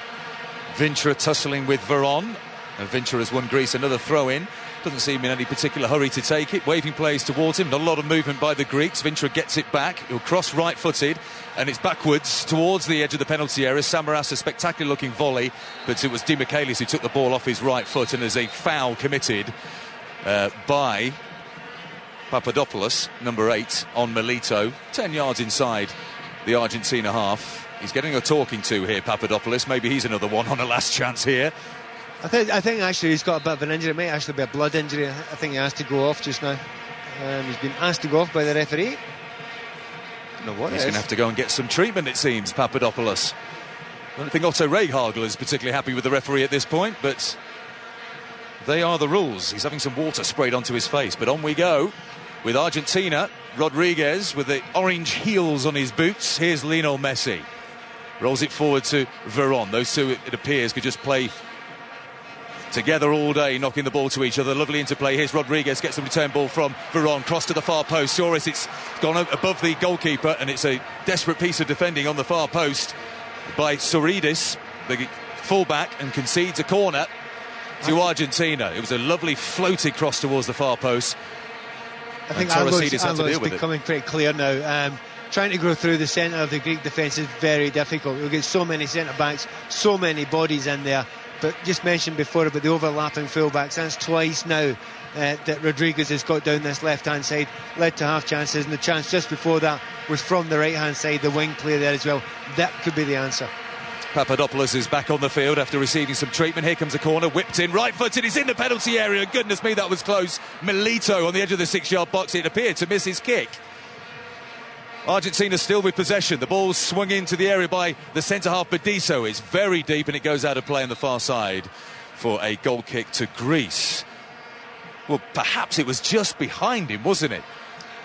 Vintra tussling with Veron, and Vintra has won Greece another throw-in. Doesn't seem in any particular hurry to take it. Waving plays towards him. Not a lot of movement by the Greeks. Vintra gets it back. He'll cross right-footed, and it's backwards towards the edge of the penalty area. Samaras, a spectacular-looking volley, but it was Di Michele's who took the ball off his right foot, and there's a foul committed by Papadopoulos, number 8, on Milito. 10 yards inside the Argentina half. He's getting a talking to here, Papadopoulos. Maybe he's another one on a last chance here. I think actually he's got a bit of an injury. It might actually be a blood injury. I think he has to go off just now. He's been asked to go off by the referee. Don't know what he's going to have to go and get some treatment, it seems, Papadopoulos. I don't think Otto Rehhagel is particularly happy with the referee at this point, but they are the rules. He's having some water sprayed onto his face, but on we go with Argentina. Rodriguez with the orange heels on his boots. Here's Lionel Messi. Rolls it forward to Veron. Those two, it appears, could just play together all day, knocking the ball to each other. Lovely interplay. Here's Rodriguez, gets the return ball from Veron, cross to the far post. Soares, it's gone above the goalkeeper, and it's a desperate piece of defending on the far post by Souridis, the full-back and concedes a corner to Argentina. It was a lovely floated cross towards the far post. I think it's becoming pretty clear now. Trying to go through the centre of the Greek defence is very difficult. You'll get so many centre-backs, so many bodies in there. But just mentioned before about the overlapping full-backs, that's twice now that Rodriguez has got down this left-hand side, led to half chances, and the chance just before that was from the right-hand side, the wing play there as well. That could be the answer. Papadopoulos is back on the field after receiving some treatment. Here comes a corner, whipped in, right-footed, he's in the penalty area. Goodness me, that was close. Milito on the edge of the 6-yard box, it appeared to miss his kick. Argentina still with possession. The ball's swung into the area by the centre-half Bediso. It's very deep and it goes out of play on the far side for a goal kick to Greece. Well, perhaps it was just behind him, wasn't it?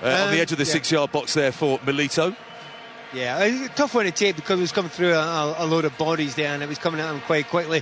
On the edge of the 6-yard box there for Milito. Yeah, a tough one to take because it was coming through a load of bodies there and it was coming at them quite quickly.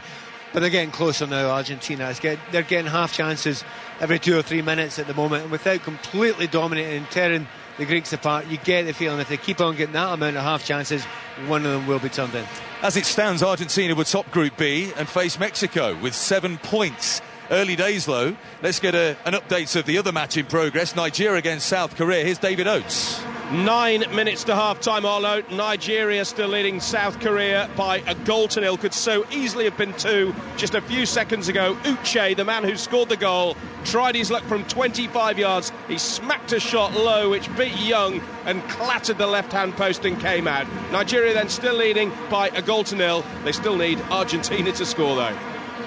But they're getting closer now, Argentina. They're getting half chances every 2 or 3 minutes at the moment, and without completely dominating and tearing the Greeks apart, you get the feeling if they keep on getting that amount of half chances, one of them will be turned in. As it stands, Argentina were top Group B and face Mexico with 7 points. Early days, though. Let's get an update of the other match in progress. Nigeria against South Korea. Here's David Oates. 9 minutes to half-time, Arlo. Nigeria still leading South Korea by a goal to nil. Could so easily have been 2 just a few seconds ago. Uche, the man who scored the goal, tried his luck from 25 yards. He smacked a shot low, which beat Young and clattered the left-hand post and came out. Nigeria then still leading by a goal to nil. They still need Argentina to score, though.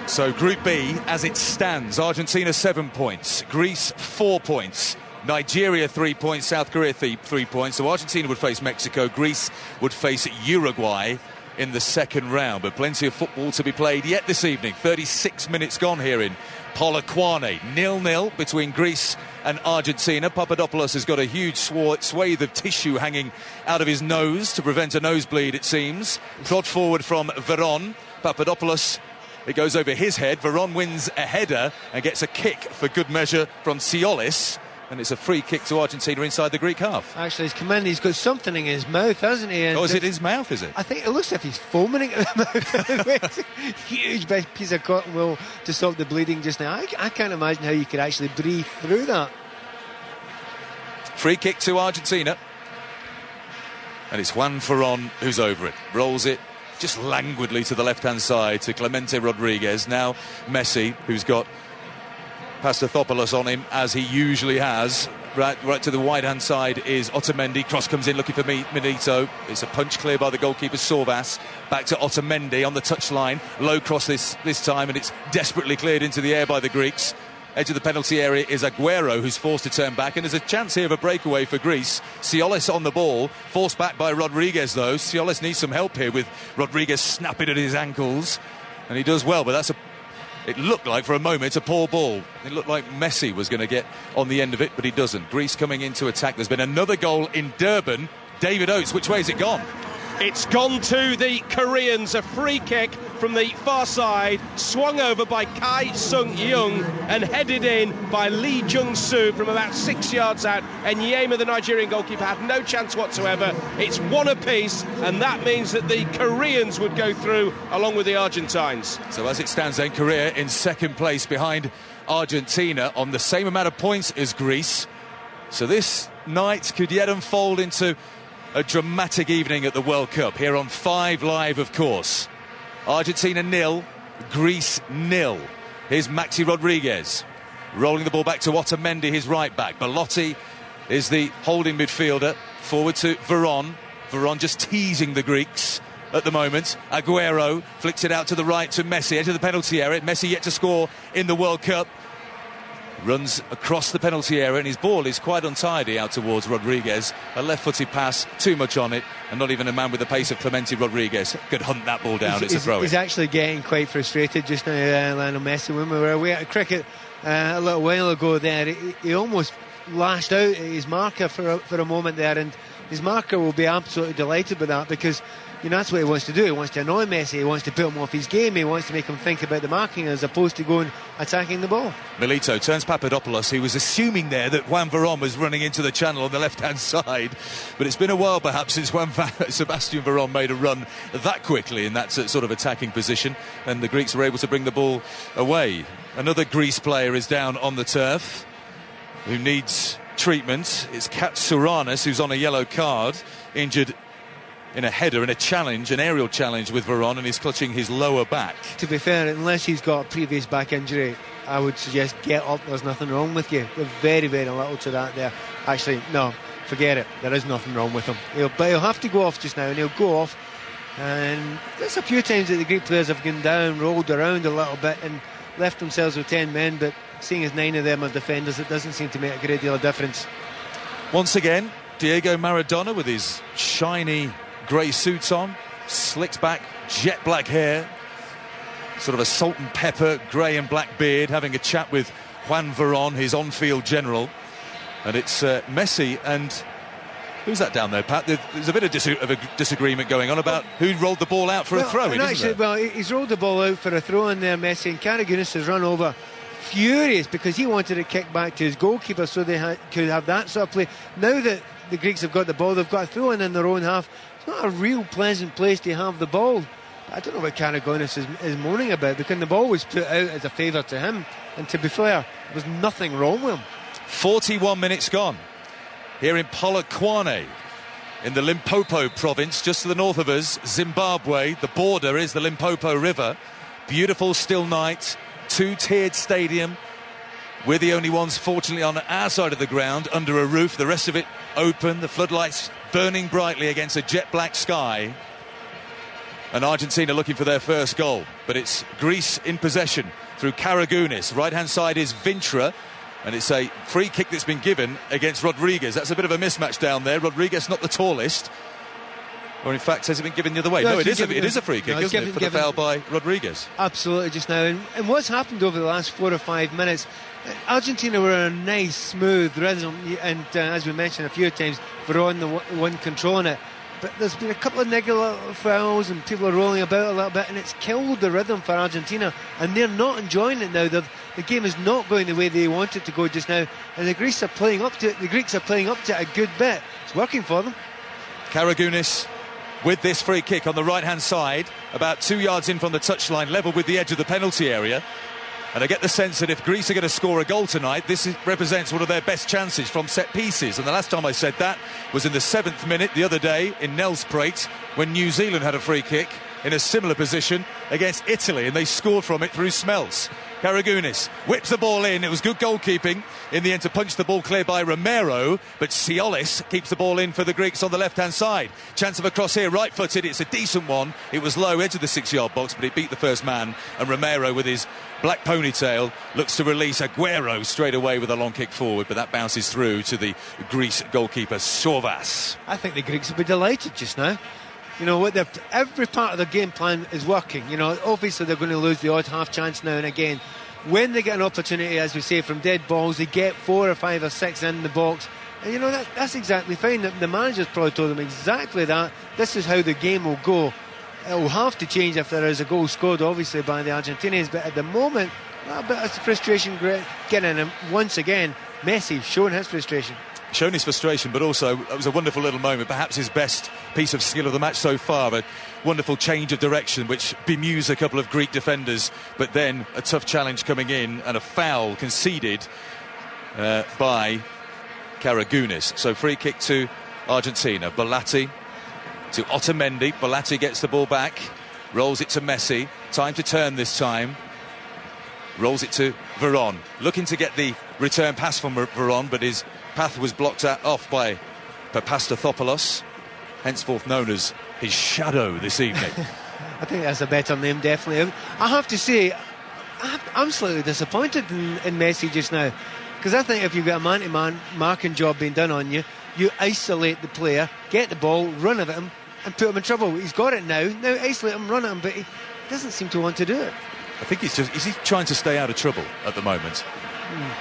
So Group B, as it stands, Argentina 7 points, Greece 4 points, Nigeria 3 points, South Korea 3 points. So Argentina would face Mexico, Greece would face Uruguay in the second round. But plenty of football to be played yet this evening. 36 minutes gone here in Polokwane. 0-0 between Greece and Argentina. Papadopoulos has got a huge swathe of tissue hanging out of his nose to prevent a nosebleed, it seems. Prod forward from Veron. Papadopoulos, it goes over his head. Veron wins a header and gets a kick for good measure from Siolis. And it's a free kick to Argentina inside the Greek half. Actually, he's come in, he's got something in his mouth, hasn't he? And is it his mouth, is it? I think it looks like he's foaming at the mouth. Huge big piece of cotton wool to stop the bleeding just now. I can't imagine how you could actually breathe through that. Free kick to Argentina. And it's Juan Ferron who's over it. Rolls it just languidly to the left-hand side to Clemente Rodriguez. Now Messi, who's got Pastathopoulos on him, as he usually has. Right to the wide-hand side is Otamendi. Cross comes in looking for Milito. It's a punch clear by the goalkeeper, Sorvas. Back to Otamendi on the touchline. Low cross this time, and it's desperately cleared into the air by the Greeks. Edge of the penalty area is Aguero, who's forced to turn back, and there's a chance here of a breakaway for Greece. Siolis on the ball, forced back by Rodriguez, though. Siolis needs some help here with Rodriguez snapping at his ankles, and he does well, but it looked like for a moment a poor ball. It looked like Messi was going to get on the end of it, but he doesn't. Greece coming into attack. There's been another goal in Durban. David Oates, which way has it gone? It's gone to the Koreans. A free kick from the far side, swung over by Kai Sung-young and headed in by Lee Jung-soo from about 6 yards out. And Nyema, the Nigerian goalkeeper, had no chance whatsoever. It's one apiece, and that means that the Koreans would go through along with the Argentines. So as it stands then, Korea in second place behind Argentina on the same amount of points as Greece. So this night could yet unfold into a dramatic evening at the World Cup here on 5 Live, of course. Argentina 0, Greece 0. Here's Maxi Rodriguez rolling the ball back to Otamendi, his right back. Belotti is the holding midfielder. Forward to Veron. Veron just teasing the Greeks at the moment. Aguero flicks it out to the right to Messi, edge of the penalty area. Messi yet to score in the World Cup. Runs across the penalty area, and his ball is quite untidy out towards Rodriguez. A left-footed pass, too much on it, and not even a man with the pace of Clemente Rodriguez could hunt that ball down. It's a throw-in. He's actually getting quite frustrated just now, Lionel Messi. When we were away at cricket a little while ago there, he almost lashed out at his marker for a moment there, and his marker will be absolutely delighted with that, because that's what he wants to do. He wants to annoy Messi. He wants to put him off his game. He wants to make him think about the marking as opposed to going attacking the ball. Milito turns Papadopoulos. He was assuming there that Juan Veron was running into the channel on the left-hand side, but it's been a while perhaps since Sebastian Veron made a run that quickly in that sort of attacking position, and the Greeks were able to bring the ball away. Another Greece player is down on the turf who needs treatment. It's Katsouranis, who's on a yellow card, injured in a header, in a challenge, an aerial challenge with Veron, and he's clutching his lower back. To be fair, unless he's got a previous back injury, I would suggest get up. There's nothing wrong with you. There's very, very little to that there. Actually, no, forget it. There is nothing wrong with him. But he'll have to go off just now, and he'll go off. And there's a few times that the Greek players have gone down, rolled around a little bit, and left themselves with 10 men. But seeing as 9 of them are defenders, it doesn't seem to make a great deal of difference. Once again, Diego Maradona with his shiny grey suits on, slicked back, jet black hair, sort of a salt and pepper grey and black beard, having a chat with Juan Veron, his on-field general. And it's Messi and who's that down there, Pat? There's a bit of a disagreement going on about who rolled the ball out for a throw-in, isn't there? Well, he's rolled the ball out for a throw-in there, Messi, and Karagounis has run over furious because he wanted it kicked back to his goalkeeper so they could have that sort of play. Now that the Greeks have got the ball, they've got a throw-in their own half. It's not a real pleasant place to have the ball. I don't know what Karagounis is moaning about, because the ball was put out as a favour to him, and to be fair, there was nothing wrong with him. 41 minutes gone here in Polokwane in the Limpopo province, just to the north of us, Zimbabwe. The border is the Limpopo River. Beautiful still night, two-tiered stadium. We're the only ones, fortunately, on our side of the ground, under a roof. The rest of it open, the floodlights burning brightly against a jet black sky. And Argentina looking for their first goal. But it's Greece in possession through Karagounis. Right-hand side is Vintra. And it's a free kick that's been given against Rodriguez. That's a bit of a mismatch down there. Rodriguez not the tallest. Or in fact, has it been given the other way? No, it is a free kick, isn't it, for the foul by Rodriguez? Absolutely, just now. And what's happened over the last 4 or 5 minutes, Argentina were in a nice, smooth rhythm. And as we mentioned a few times, Veron the one controlling it. But there's been a couple of niggly fouls and people are rolling about a little bit, and it's killed the rhythm for Argentina, and they're not enjoying it now. The game is not going the way they want it to go just now, and the Greeks are playing up to it. The Greeks are playing up to it a good bit. It's working for them. Karagounis with this free kick on the right-hand side, about 2 yards in from the touchline, level with the edge of the penalty area. And I get the sense that if Greece are going to score a goal tonight, this represents one of their best chances from set pieces. And the last time I said that was in the 7th minute the other day in Nelspruit, when New Zealand had a free kick in a similar position against Italy, and they scored from it through Smells. Karagounis whips the ball in. It was good goalkeeping in the end to punch the ball clear by Romero, but Siolis keeps the ball in for the Greeks on the left-hand side. Chance of a cross here, right-footed. It's a decent one. It was low, edge of the 6-yard box, but it beat the first man, and Romero with his black ponytail looks to release Aguero straight away with a long kick forward, but that bounces through to the Greece goalkeeper Sorvas. I think the Greeks will be delighted just now. You know what? Every part of their game plan is working. You know, obviously they're going to lose the odd half chance now and again. When they get an opportunity, as we say, from dead balls, they get 4 or 5 or 6 in the box. And you know, that's exactly fine. The manager's probably told them exactly that. This is how the game will go. It will have to change if there is a goal scored, obviously, by the Argentinians. But at the moment, a bit of frustration getting in. Once again, Messi showing his frustration. Shown his frustration, but also it was a wonderful little moment, perhaps his best piece of skill of the match so far. A wonderful change of direction which bemused a couple of Greek defenders, but then a tough challenge coming in and a foul conceded by Karagounis. So free kick to Argentina. Belatti to Otamendi. Belatti gets the ball back, rolls it to Messi. Time to turn this time. Rolls it to Veron, looking to get the return pass from Veron, but his path was blocked off by Papastathopoulos, henceforth known as his shadow this evening. I think that's a better name, definitely. I have to say, I'm slightly disappointed in Messi just now, because I think if you've got a man-to-man marking job being done on you, you isolate the player, get the ball, run at him, and put him in trouble. He's got it now isolate him, run at him, but he doesn't seem to want to do it. I think is he trying to stay out of trouble at the moment?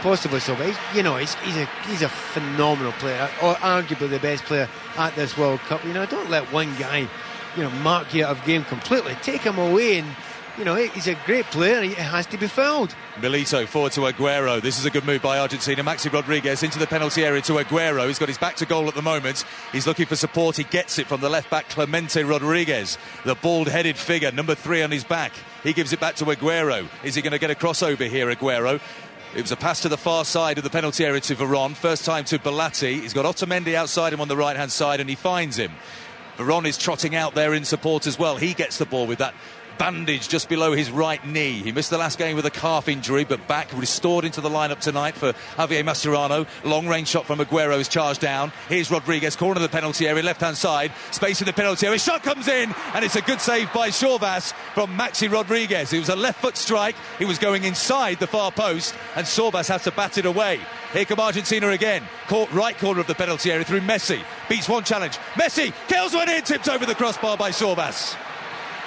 Possibly so, but he's a phenomenal player, or arguably the best player at this World Cup. You know, don't let one guy mark you out of game completely. Take him away, and he's a great player. He has to be fouled. Milito forward to Aguero. This is a good move by Argentina. Maxi Rodriguez into the penalty area to Aguero. He's got his back to goal at the moment. He's looking for support. He gets it from the left back, Clemente Rodriguez, the bald-headed figure, number 3 on his back. He gives it back to Aguero. Is he going to get a crossover here, Aguero? It was a pass to the far side of the penalty area to Veron. First time to Belatti. He's got Otamendi outside him on the right-hand side, and he finds him. Veron is trotting out there in support as well. He gets the ball with that bandage just below his right knee. He missed the last game with a calf injury, but back, restored into the lineup tonight for Javier Mascherano. Long-range shot from Aguero is charged down. Here's Rodriguez, corner of the penalty area, left-hand side. Space in the penalty area. Shot comes in, and it's a good save by Sorvas from Maxi Rodriguez. It was a left-foot strike. He was going inside the far post, and Sorvas had to bat it away. Here come Argentina again. Caught right corner of the penalty area through Messi. Beats one challenge. Messi kills one in, tipped over the crossbar by Sorvas.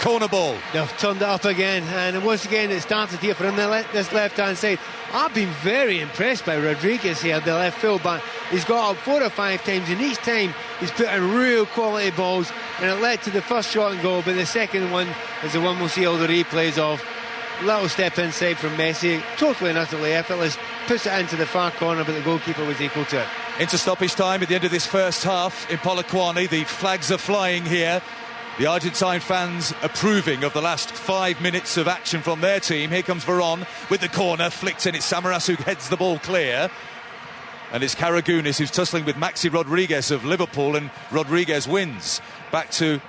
Corner ball. They've turned it up again, and once again it started here from this left-hand side. I've been very impressed by Rodriguez here, the left full-back. He's got up 4 or 5 times, and each time he's put in real quality balls, and it led to the first shot and goal, but the second one is the one we'll see all the replays of. Little step inside from Messi, totally and utterly effortless, puts it into the far corner, but the goalkeeper was equal to it. Into stoppage time at the end of this first half in Polokwane. The flags are flying here. The Argentine fans approving of the last 5 minutes of action from their team. Here comes Veron with the corner, flicked in. It's Samaras who heads the ball clear. And it's Karagounis who's tussling with Maxi Rodriguez of Liverpool, and Rodriguez wins. Back to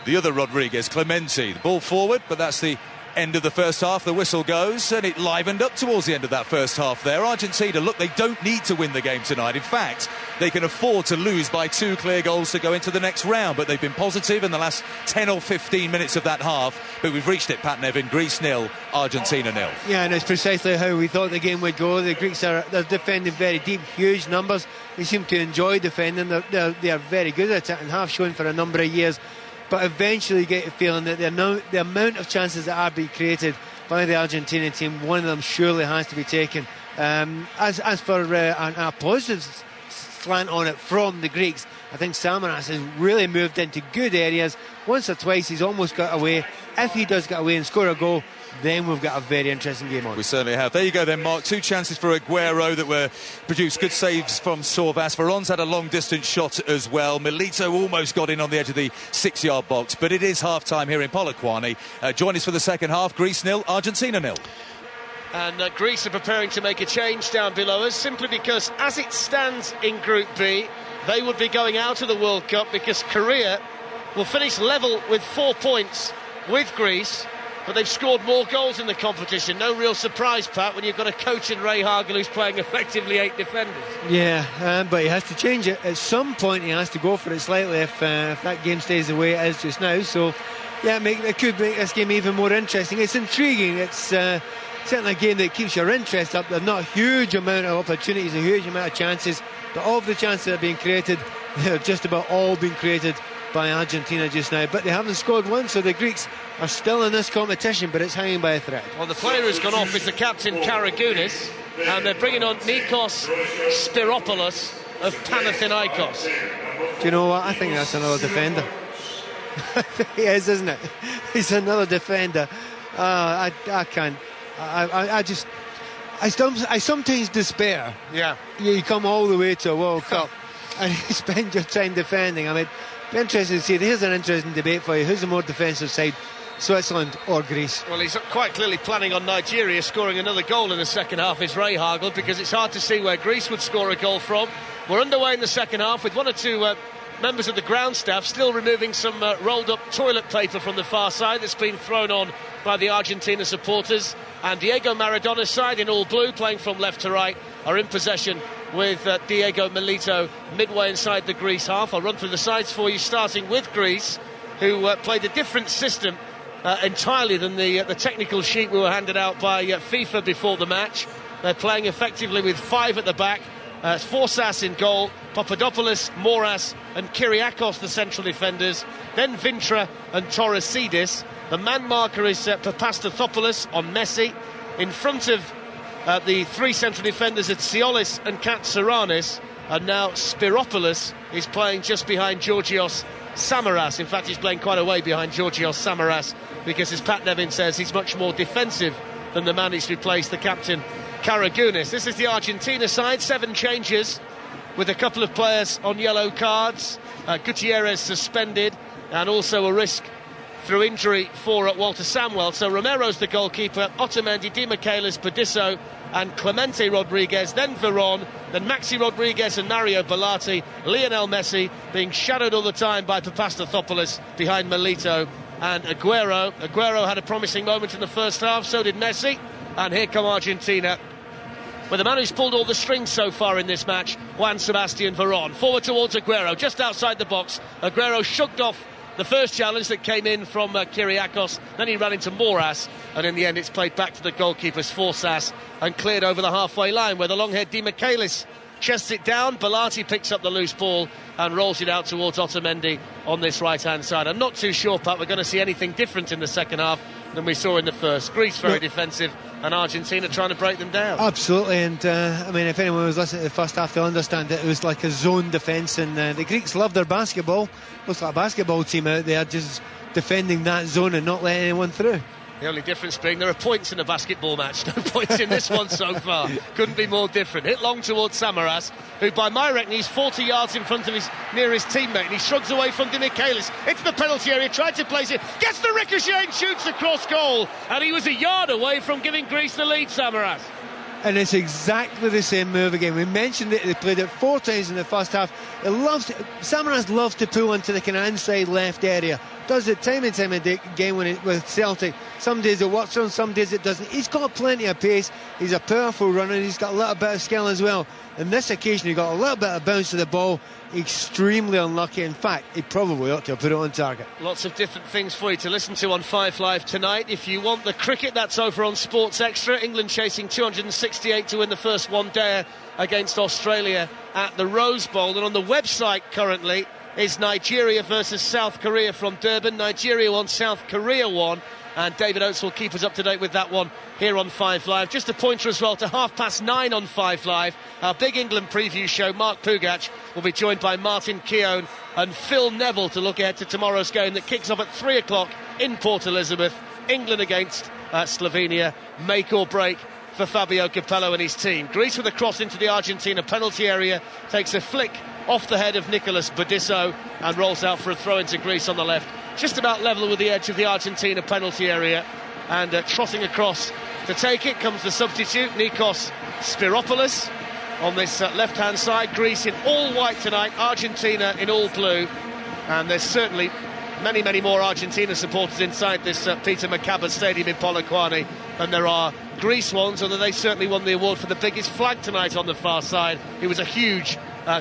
the other Rodriguez, Clemente. The ball forward, but that's the end of the first half. The whistle goes, and it livened up towards the end of that first half there. Argentina, look, they don't need to win the game tonight. In fact, they can afford to lose by 2 clear goals to go into the next round, but they've been positive in the last 10 or 15 minutes of that half. But we've reached it, Pat Nevin. Greece 0, Argentina 0. Yeah, and it's precisely how we thought the game would go. The Greeks they're defending very deep, huge numbers. They seem to enjoy defending. They are very good at it and have shown for a number of years. But eventually you get a feeling that the amount of chances that are being created by the Argentinian team, one of them surely has to be taken. As for a positive slant on it from the Greeks, I think Samaras has really moved into good areas. Once or twice he's almost got away. If he does get away and score a goal, then we've got a very interesting game on. We certainly have. There you go then, Mark. 2 chances for Aguero that were produced. Good saves from Sorvas. Veron's had a long-distance shot as well. Milito almost got in on the edge of the 6-yard box. But it is half-time here in Polokwane. Join us for the second half. Greece 0, Argentina 0. And Greece are preparing to make a change down below us, simply because as it stands in Group B, they would be going out of the World Cup because Korea will finish level with 4 points with Greece. But they've scored more goals in the competition. No real surprise, Pat, when you've got a coach in Ray Hagel who's playing effectively 8 defenders. Yeah, but he has to change it. At some point he has to go for it slightly if that game stays the way it is just now. So, yeah, it could make this game even more interesting. It's intriguing. It's certainly a game that keeps your interest up. There's not a huge amount of opportunities, a huge amount of chances. But all of the chances that are being created, they're just about all being created by Argentina just now, but they haven't scored one, so the Greeks are still in this competition, but it's hanging by a thread. Well, the player who's gone off is the captain Karagounis, and they're bringing on Nikos Spiropoulos of Panathinaikos. Do you know what? I think that's another defender. He is, isn't it? He's another defender. I can't. I sometimes despair. Yeah. You come all the way to a World Cup and you spend your time defending. I mean, be interesting to see. Here's an interesting debate for you. Who's the more defensive side, Switzerland or Greece? Well, he's quite clearly planning on Nigeria scoring another goal in the second half, is Ray Hagel, because it's hard to see where Greece would score a goal from. We're underway in the second half with 1 or 2 members of the ground staff still removing some rolled up toilet paper from the far side that's been thrown on by the Argentina supporters. And Diego Maradona's side, in all blue, playing from left to right, are in possession with Diego Milito midway inside the Greece half. I'll run through the sides for you, starting with Greece, who played a different system entirely than the technical sheet we were handed out by FIFA before the match. They're playing effectively with 5 at the back. Forsas in goal, Papadopoulos, Moras and Kyriakos the central defenders, then Vintra and Torresidis. The man marker is Papastathopoulos on Messi. In front of the 3 central defenders at Siolis and Katsourannis, and now Spiropoulos is playing just behind Georgios Samaras. In fact, he's playing quite a way behind Georgios Samaras, because, as Pat Nevin says, he's much more defensive than the man who's replaced, the captain, Karagounis. This is the Argentina side, 7 changes, with a couple of players on yellow cards. Gutierrez suspended, and also a risk through injury for Walter Samuel. So Romero's the goalkeeper, Otamendi, Di Michaelis, Padisso and Clemente Rodriguez, then Veron, then Maxi Rodriguez and Mario Bellati, Lionel Messi being shadowed all the time by Papastathopoulos behind Milito and Aguero. Aguero had a promising moment in the first half, so did Messi, and here come Argentina with the man who's pulled all the strings so far in this match, Juan Sebastian Veron. Forward towards Aguero, just outside the box. Aguero shrugged off the first challenge that came in from Kyriakos, then he ran into Moras, and in the end it's played back to the goalkeeper's Forsas and cleared over the halfway line, where the long-haired Di Michaelis chests it down. Bellati picks up the loose ball and rolls it out towards Otamendi on this right-hand side. I'm not too sure, Pat, we're going to see anything different in the second half than we saw in the first. Greece very defensive, and Argentina trying to break them down. Absolutely, and I mean, if anyone was listening to the first half, they'll understand that it was like a zone defence, and the Greeks love their basketball. Looks like a basketball team out there just defending that zone and not letting anyone through. The only difference being there are points in a basketball match. No points in this one so far. Couldn't be more different. Hit long towards Samaras, who by my reckoning is 40 yards in front of his nearest teammate, and he shrugs away from Di Michaelis into the penalty area, tried to place it, gets the ricochet and shoots across goal, and he was a yard away from giving Greece the lead, Samaras. And it's exactly the same move again. We mentioned it, they played it 4 times in the first half. Samaras loves to pull into the kind of inside left area. Does it time and time again with Celtic. Some days it works on, some days it doesn't. He's got plenty of pace, he's a powerful runner, he's got a little bit of skill as well. On this occasion he got a little bit of bounce to the ball. Extremely unlucky. In fact, he probably ought to have put it on target. Lots of different things for you to listen to on 5 Live tonight. If you want the cricket, that's over on Sports Extra. England chasing 268 to win the first one-dayer against Australia at the Rose Bowl. And on the website currently is Nigeria versus South Korea from Durban. Nigeria won, South Korea won, and David Oates will keep us up to date with that one here on 5 Live. Just a pointer as well to 9:30 on 5 Live. Our big England preview show, Mark Pugach will be joined by Martin Keown and Phil Neville to look ahead to tomorrow's game that kicks off at 3 o'clock in Port Elizabeth. England against Slovenia, make or break for Fabio Capello and his team. Greece with a cross into the Argentina penalty area, takes a flick off the head of Nicolas Badisso and rolls out for a throw into Greece on the left, just about level with the edge of the Argentina penalty area, and trotting across to take it comes the substitute Nikos Spiropoulos on this left-hand side. Greece in all white tonight, Argentina in all blue, and there's certainly many more Argentina supporters inside this Peter Macaba Stadium in Polokwane than there are Greece ones, although they certainly won the award for the biggest flag tonight on the far side. It was a huge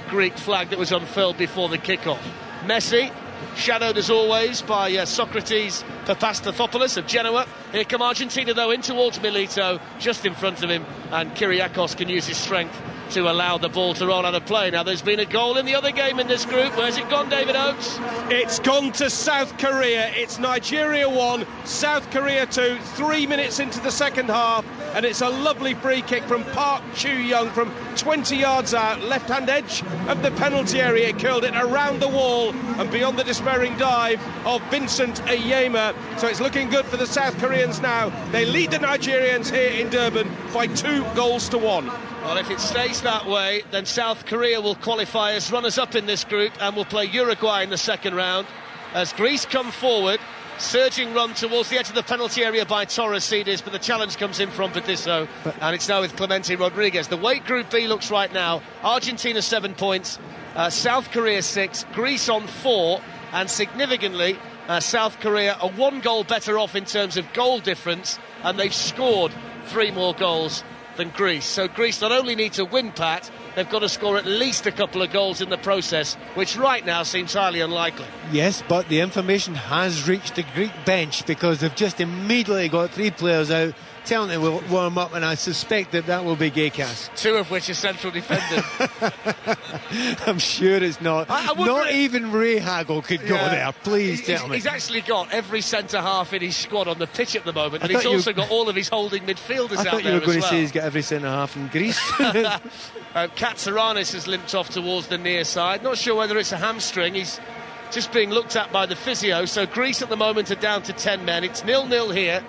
Greek flag that was unfurled before the kick-off. Messi, shadowed as always by Socrates Papastathopoulos of Genoa. Here come Argentina though in towards Milito, just in front of him, and Kyriakos can use his strength to allow the ball to roll out of play. Now there's been a goal in the other game in this group. Where's it gone, David Oates? It's gone to South Korea. It's Nigeria 1, South Korea 2, 3 minutes into the second half, and it's a lovely free kick from Park Chu-young from 20 yards out, left-hand edge of the penalty area. It curled it around the wall and beyond the despairing dive of Vincent Ayema. So it's looking good for the South Koreans now. They lead the Nigerians here in Durban by 2-1. Well, if it stays that way, then South Korea will qualify as runners-up in this group and will play Uruguay in the second round. As Greece come forward, surging run towards the edge of the penalty area by Torresidis, but the challenge comes in from Padisso, and it's now with Clemente Rodriguez. The way Group B looks right now, Argentina 7 points, South Korea 6, Greece on 4, and significantly, South Korea are 1 goal better off in terms of goal difference, and they've scored 3 more goals than Greece. So Greece not only need to win, Pat, they've got to score at least a couple of goals in the process, which right now seems highly unlikely. Yes, but the information has reached the Greek bench, because they've just immediately got 3 players out telling them will warm up, and I suspect that will be Gaykas. 2 of which are central defenders. I'm sure it's not. Not even Ray Hagel could go there. Please tell me. He's actually got every centre-half in his squad on the pitch at the moment, and he's also got all of his holding midfielders out there as well. I thought you were going to say he's got every centre-half in Greece. Katsourakis has limped off towards the near side. Not sure whether it's a hamstring. He's just being looked at by the physio. So Greece at the moment are down to 10 men. It's 0-0 here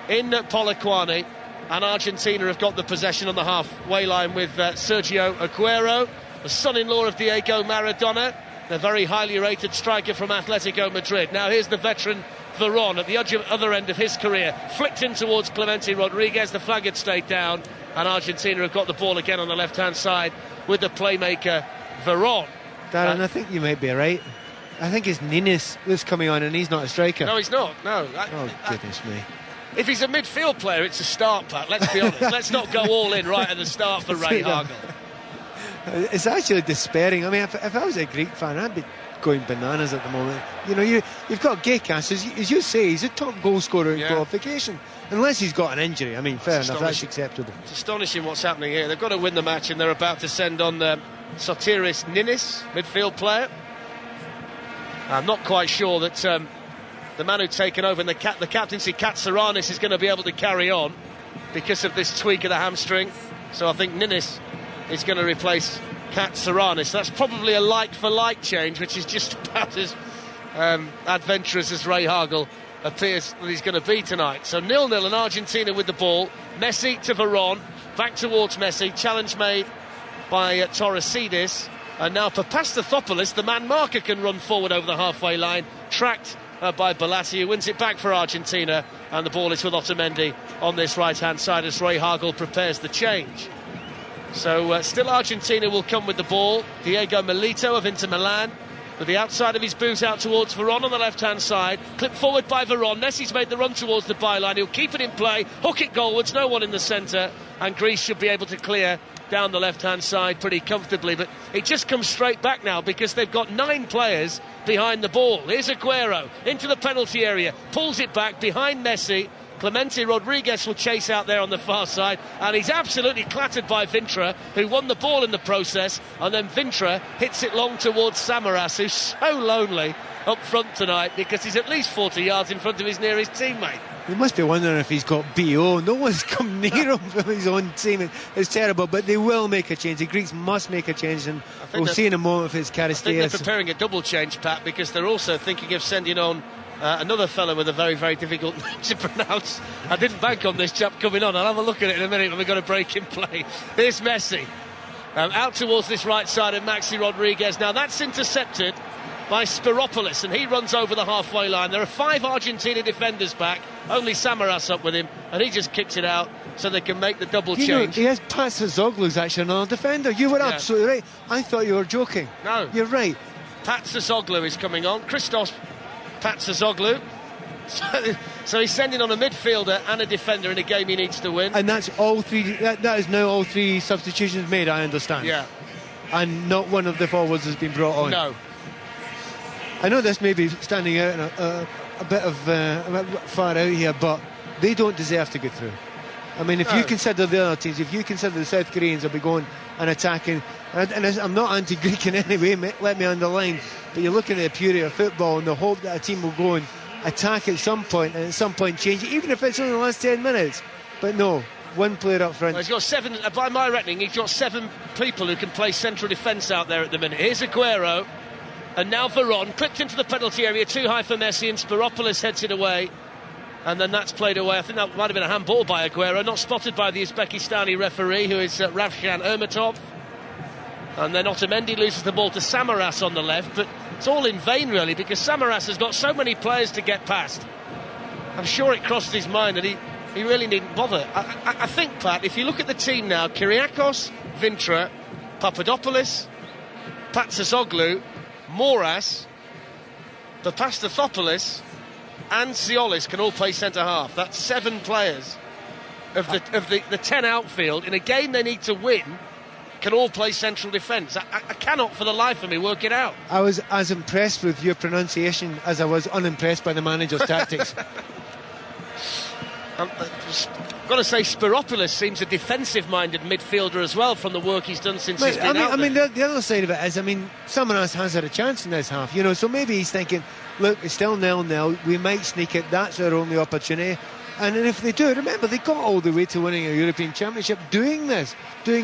in Polokwane, and Argentina have got the possession on the halfway line with Sergio Aguero, the son-in-law of Diego Maradona, the very highly rated striker from Atletico Madrid. Now here's the veteran Veron at the other end of his career, flicked in towards Clemente Rodriguez. The flag had stayed down, and Argentina have got the ball again on the left-hand side with the playmaker Veron. Darren, I think you might be right. I think it's Nines that's coming on, and he's not a striker. No, he's not. No. Goodness me. If he's a midfield player, it's a start, Pat. Let's be honest. Let's not go all in right at the start for Ray Hagel. It's actually despairing. I mean, if I was a Greek fan, I'd be going bananas at the moment. You know, you've got Gekas, as you say, he's a top goal scorer in qualification. Unless he's got an injury. I mean, fair enough, that's acceptable. It's astonishing what's happening here. They've got to win the match, and they're about to send on Sotiris Nines, midfield player. I'm not quite sure that the man who's taken over in the captaincy, Katsourakis, is going to be able to carry on because of this tweak of the hamstring. So I think Nines is going to replace Katsourakis. That's probably a like-for-like change, which is just about as adventurous as Ray Hagel appears that he's going to be tonight. So 0-0 and Argentina with the ball. Messi to Veron, back towards Messi. Challenge made by Torresidis. And now Papastathopoulos, the man marker, can run forward over the halfway line, tracked by Belatti, who wins it back for Argentina, and the ball is with Otamendi on this right-hand side as Ray Hagel prepares the change. So still Argentina will come with the ball. Diego Milito of Inter Milan with the outside of his boot out towards Veron on the left-hand side. Clipped forward by Veron. Messi's made the run towards the byline. He'll keep it in play, hook it goalwards, no one in the centre, and Greece should be able to clear down the left-hand side pretty comfortably. But it just comes straight back now because they've got 9 players behind the ball. Here's Aguero into the penalty area, pulls it back behind Messi. Clemente Rodriguez will chase out there on the far side, and he's absolutely clattered by Vintra, who won the ball in the process, and then Vintra hits it long towards Samaras, who's so lonely up front tonight because he's at least 40 yards in front of his nearest teammate. He must be wondering if he's got BO. No one's come near him from his own team. It's terrible, but they will make a change. The Greeks must make a change, and we'll see in a moment if it's Charisteas. I think they're preparing a double change, Pat, because they're also thinking of sending on another fellow with a very, very difficult name to pronounce. I didn't bank on this chap coming on. I'll have a look at it in a minute when we've got a break in play. Here's Messi. Out towards this right side of Maxi Rodriguez. Now that's intercepted by Spiropoulos, and he runs over the halfway line. There are 5 Argentina defenders back, only Samaras up with him, and he just kicks it out so they can make the double change. He has Patsazoglu's actually another defender. You were absolutely right. I thought you were joking. No. You're right. Patsazoglu is coming on. Christos Patsazoglu. So he's sending on a midfielder and a defender in a game he needs to win. And that's all 3. That is now all 3 substitutions made, I understand. Yeah. And not one of the forwards has been brought on. No. I know this may be standing out in a bit far out here, but they don't deserve to go through. I mean, if you consider the other teams, if you consider the South Koreans will be going and attacking, and I'm not anti-Greek in any way, let me underline, but you're looking at the purity of football and the hope that a team will go and attack at some point, and at some point change it, even if it's only the last 10 minutes. But no, one player up front. Well, he's got 7, by my reckoning, he's got 7 people who can play central defence out there at the minute. Here's Aguero. And now Veron, clipped into the penalty area, too high for Messi, and Spiropoulos heads it away. And then that's played away. I think that might have been a handball by Aguero, not spotted by the Uzbekistani referee, who is Ravshan Ermatov. And then Otamendi loses the ball to Samaras on the left, but it's all in vain, really, because Samaras has got so many players to get past. I'm sure it crossed his mind that he really needn't bother. I think, Pat, if you look at the team now, Kyriakos, Vintra, Papadopoulos, Patsazoglu, Moras, Papastathopoulos and Siolis can all play centre-half. That's 7 players of the 10 outfield in a game they need to win can all play central defence. I cannot for the life of me work it out. I was as impressed with your pronunciation as I was unimpressed by the manager's tactics. Got to say, Spiropoulos seems a defensive-minded midfielder as well from the work he's done since he's been out there. The other side of it is, Samaras has had a chance in this half, so maybe he's thinking, look, it's still 0-0, we might sneak it, that's our only opportunity, And if they do, remember, they got all the way to winning a European Championship doing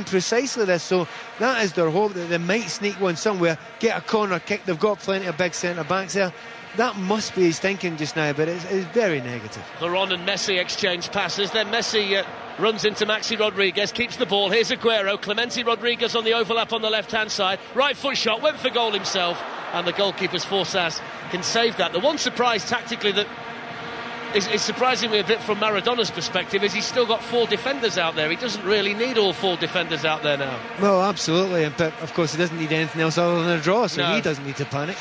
precisely this. So that is their hope, that they might sneak one somewhere, get a corner kick. They've got plenty of big centre-backs there. That must be his thinking just now, but it's very negative. Varane and Messi exchange passes. Then Messi runs into Maxi Rodriguez, keeps the ball. Here's Aguero. Clemente Rodriguez on the overlap on the left-hand side. Right foot shot, went for goal himself. And the goalkeeper's Forsas can save that. The one surprise tactically that is surprising me a bit from Maradona's perspective is he's still got 4 defenders out there. He doesn't really need all 4 defenders out there now. Well, absolutely. But, of course, he doesn't need anything else other than a draw, so no. He doesn't need to panic.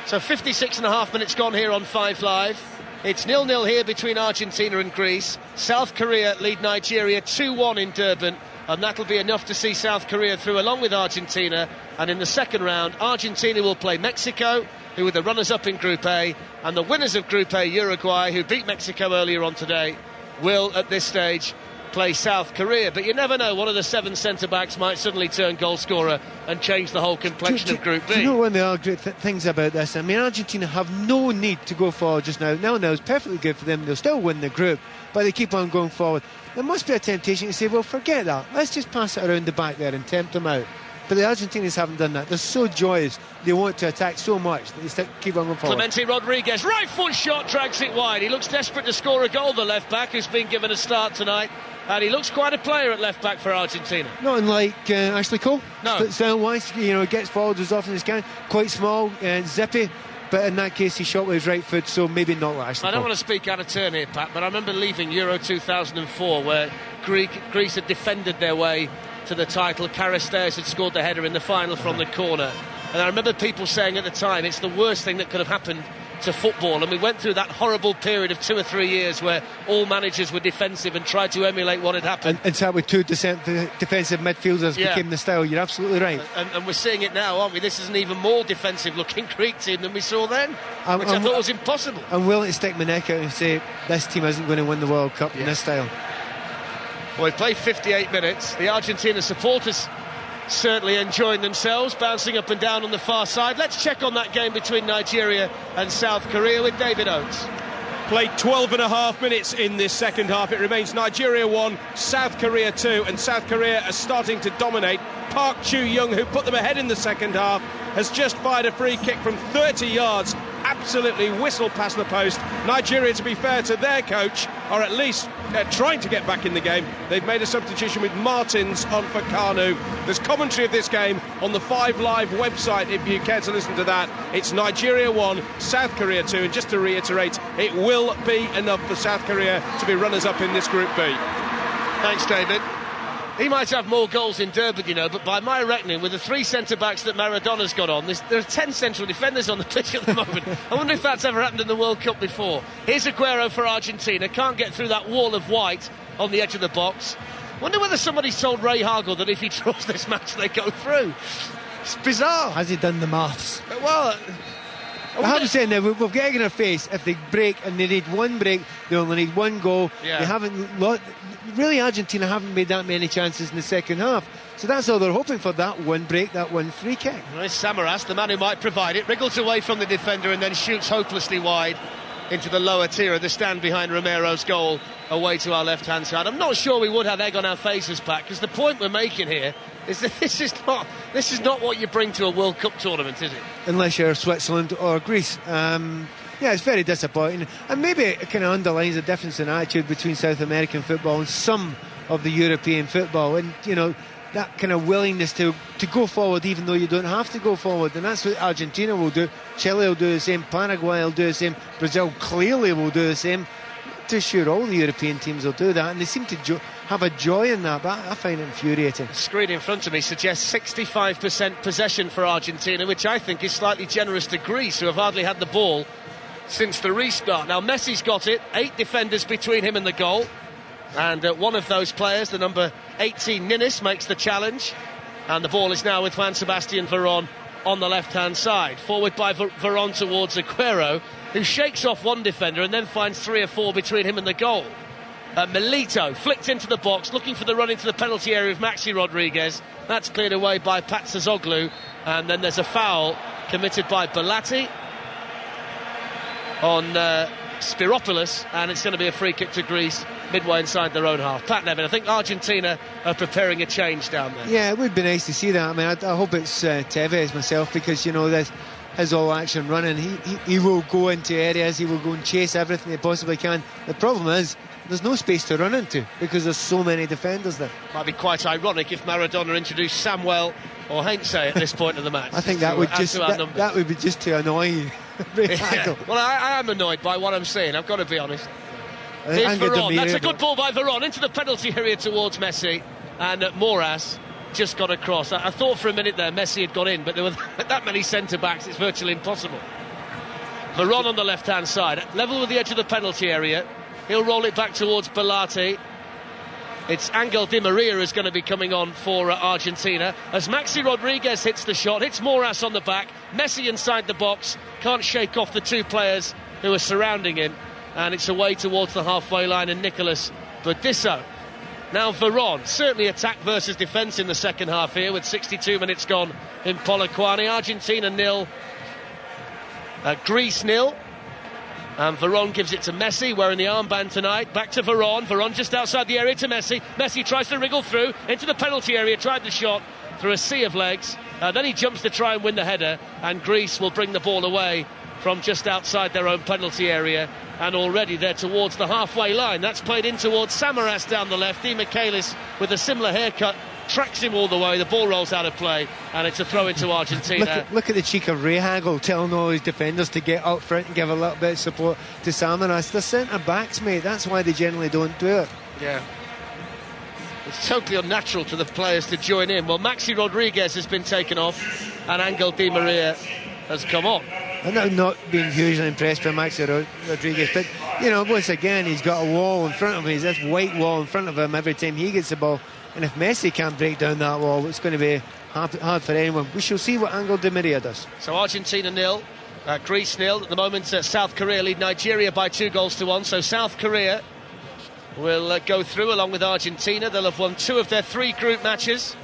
So 56.5 minutes gone here on 5 Live. It's 0-0 here between Argentina and Greece. South Korea lead Nigeria 2-1 in Durban, and that'll be enough to see South Korea through along with Argentina. And in the second round, Argentina will play Mexico, who are the runners-up in Group A, and the winners of Group A, Uruguay, who beat Mexico earlier on today, will at this stage play South Korea. But you never know, one of the 7 centre-backs might suddenly turn goal scorer and change the whole complexion of Group B. Do you know one of the great things about this? I mean, Argentina have no need to go forward just now. Now it's perfectly good for them. They'll still win the group, but they keep on going forward. There must be a temptation to say, well, forget that. Let's just pass it around the back there and tempt them out. But the Argentinians haven't done that. They're so joyous. They want to attack so much that they keep on going forward. Clemente Rodriguez, right foot shot, drags it wide. He looks desperate to score a goal, the left-back, who's been given a start tonight. And he looks quite a player at left-back for Argentina. Not unlike Ashley Cole. No. Style-wise, gets forward as often as can. Quite small, zippy. But in that case, he shot with his right foot, so maybe not like Ashley I don't Cole. want to speak out of turn here, Pat, but I remember leaving Euro 2004, where Greece had defended their way to the title. Caristairs had scored the header in the final from the corner. And I remember people saying at the time, it's the worst thing that could have happened to football. And we went through that horrible period of 2 or 3 years where all managers were defensive and tried to emulate what had happened. And so with 2 defensive midfielders became the style. You're absolutely right. And we're seeing it now, aren't we? This is an even more defensive looking Greek team than we saw then, which I thought was impossible. I'm willing to stick my neck out and say this team isn't going to win the World Cup in this style. Well, we played 58 minutes. The Argentina supporters certainly enjoying themselves, bouncing up and down on the far side. Let's check on that game between Nigeria and South Korea with David Oates. Played 12.5 minutes in this second half. It remains Nigeria 1, South Korea 2, and South Korea are starting to dominate. Park Chu-young, who put them ahead in the second half, has just fired a free kick from 30 yards. Absolutely whistled past the post. Nigeria, to be fair to their coach, are at least trying to get back in the game. They've made a substitution with Martins on for Kanu. There's commentary of this game on the 5 Live website if you care to listen to that. It's Nigeria 1, South Korea 2, and just to reiterate, it will be enough for South Korea to be runners-up in this Group B. Thanks, David. He might have more goals in Durban, but by my reckoning, with the 3 centre-backs that Maradona's got on, there are 10 central defenders on the pitch at the moment. I wonder if that's ever happened in the World Cup before. Here's Aguero for Argentina. Can't get through that wall of white on the edge of the box. Wonder whether somebody's told Ray Hargel that if he draws this match, they go through. It's bizarre. Has he done the maths? Well, I have to say now, we've got egg in our face. If they break, and they need 1 break, they only need 1 goal. Yeah. They haven't... Really, Argentina haven't made that many chances in the second half. So that's all they're hoping for, that 1 break, that 1 free kick. Well, Samaras, the man who might provide it, wriggles away from the defender and then shoots hopelessly wide into the lower tier of the stand behind Romero's goal, away to our left-hand side. I'm not sure we would have egg on our faces, Pat, because the point we're making here is that this is not what you bring to a World Cup tournament, is it? Unless you're Switzerland or Greece. Yeah, it's very disappointing, and maybe it kind of underlines the difference in attitude between South American football and some of the European football, and that kind of willingness to go forward even though you don't have to go forward. And that's what Argentina will do. Chile will do the same, Paraguay will do the same, Brazil clearly will do the same. Not too sure all the European teams will do that, and they seem to have a joy in that, but I find it infuriating. The screen in front of me suggests 65% possession for Argentina, which I think is slightly generous to Greece, who have hardly had the ball since the restart. Now Messi's got it, 8 defenders between him and the goal, and one of those players, the number 18 Ninnis, makes the challenge, and the ball is now with Juan Sebastian Veron on the left hand side, forward by Veron towards Aguero, who shakes off 1 defender and then finds 3 or 4 between him and the goal. Milito flicked into the box, looking for the run into the penalty area of Maxi Rodriguez. That's cleared away by Patsazoglu, and then there's a foul committed by Belatti on Spiropoulos, and it's going to be a free kick to Greece midway inside their own half. Pat Nevin, I think Argentina are preparing a change down there. Yeah, it would be nice to see that. I mean, I hope it's Tevez myself, because, you know, there's his all-action running. He will go into areas, he will go and chase everything he possibly can. The problem is, there's no space to run into because there's so many defenders there. Might be quite ironic if Maradona introduced Samuel or Heinze at this point of the match. I think that would be just to annoy you. Yeah. Well, I am annoyed by what I'm seeing, I've got to be honest. Here's Veron. That's a good ball by Veron into the penalty area towards Messi, and Moras just got across. I thought for a minute there Messi had got in, but there were that many centre-backs, it's virtually impossible. Veron on the left-hand side, level with the edge of the penalty area. He'll roll it back towards Belati. It's Angel Di Maria who's going to be coming on for Argentina. As Maxi Rodriguez hits the shot, hits Moras on the back. Messi inside the box, can't shake off the two players who are surrounding him. And it's away towards the halfway line, and Nicolas Burdisso. Now Veron, certainly attack versus defence in the second half here, with 62 minutes gone in Polokwane. Argentina 0, Greece 0. And Veron gives it to Messi, wearing the armband tonight. Back to Veron. Veron just outside the area to Messi. Messi tries to wriggle through into the penalty area, tried the shot through a sea of legs. Then he jumps to try and win the header, and Greece will bring the ball away from just outside their own penalty area. And already they're towards the halfway line. That's played in towards Samaras down the left. Di Michaelis with a similar haircut tracks him all the way. The ball rolls out of play, and it's a throw into Argentina. Look at the cheek of Rehagel telling all his defenders to get up front and give a little bit of support to Samaras. They're centre backs, mate. That's why they generally don't do it. Yeah, it's totally unnatural to the players to join in. Well, Maxi Rodriguez has been taken off, and Angel Di Maria has come on. I'm not being hugely impressed by Maxi Rodriguez, but, you know, once again, he's got a wall in front of him. He's this white wall in front of him every time he gets the ball. And if Messi can't break down that wall, it's going to be hard for anyone. We shall see what Angel Di Maria does. So Argentina 0, Greece 0. At the moment, South Korea lead Nigeria by 2-1. So South Korea will go through along with Argentina. They'll have won 2 of their 3 group matches.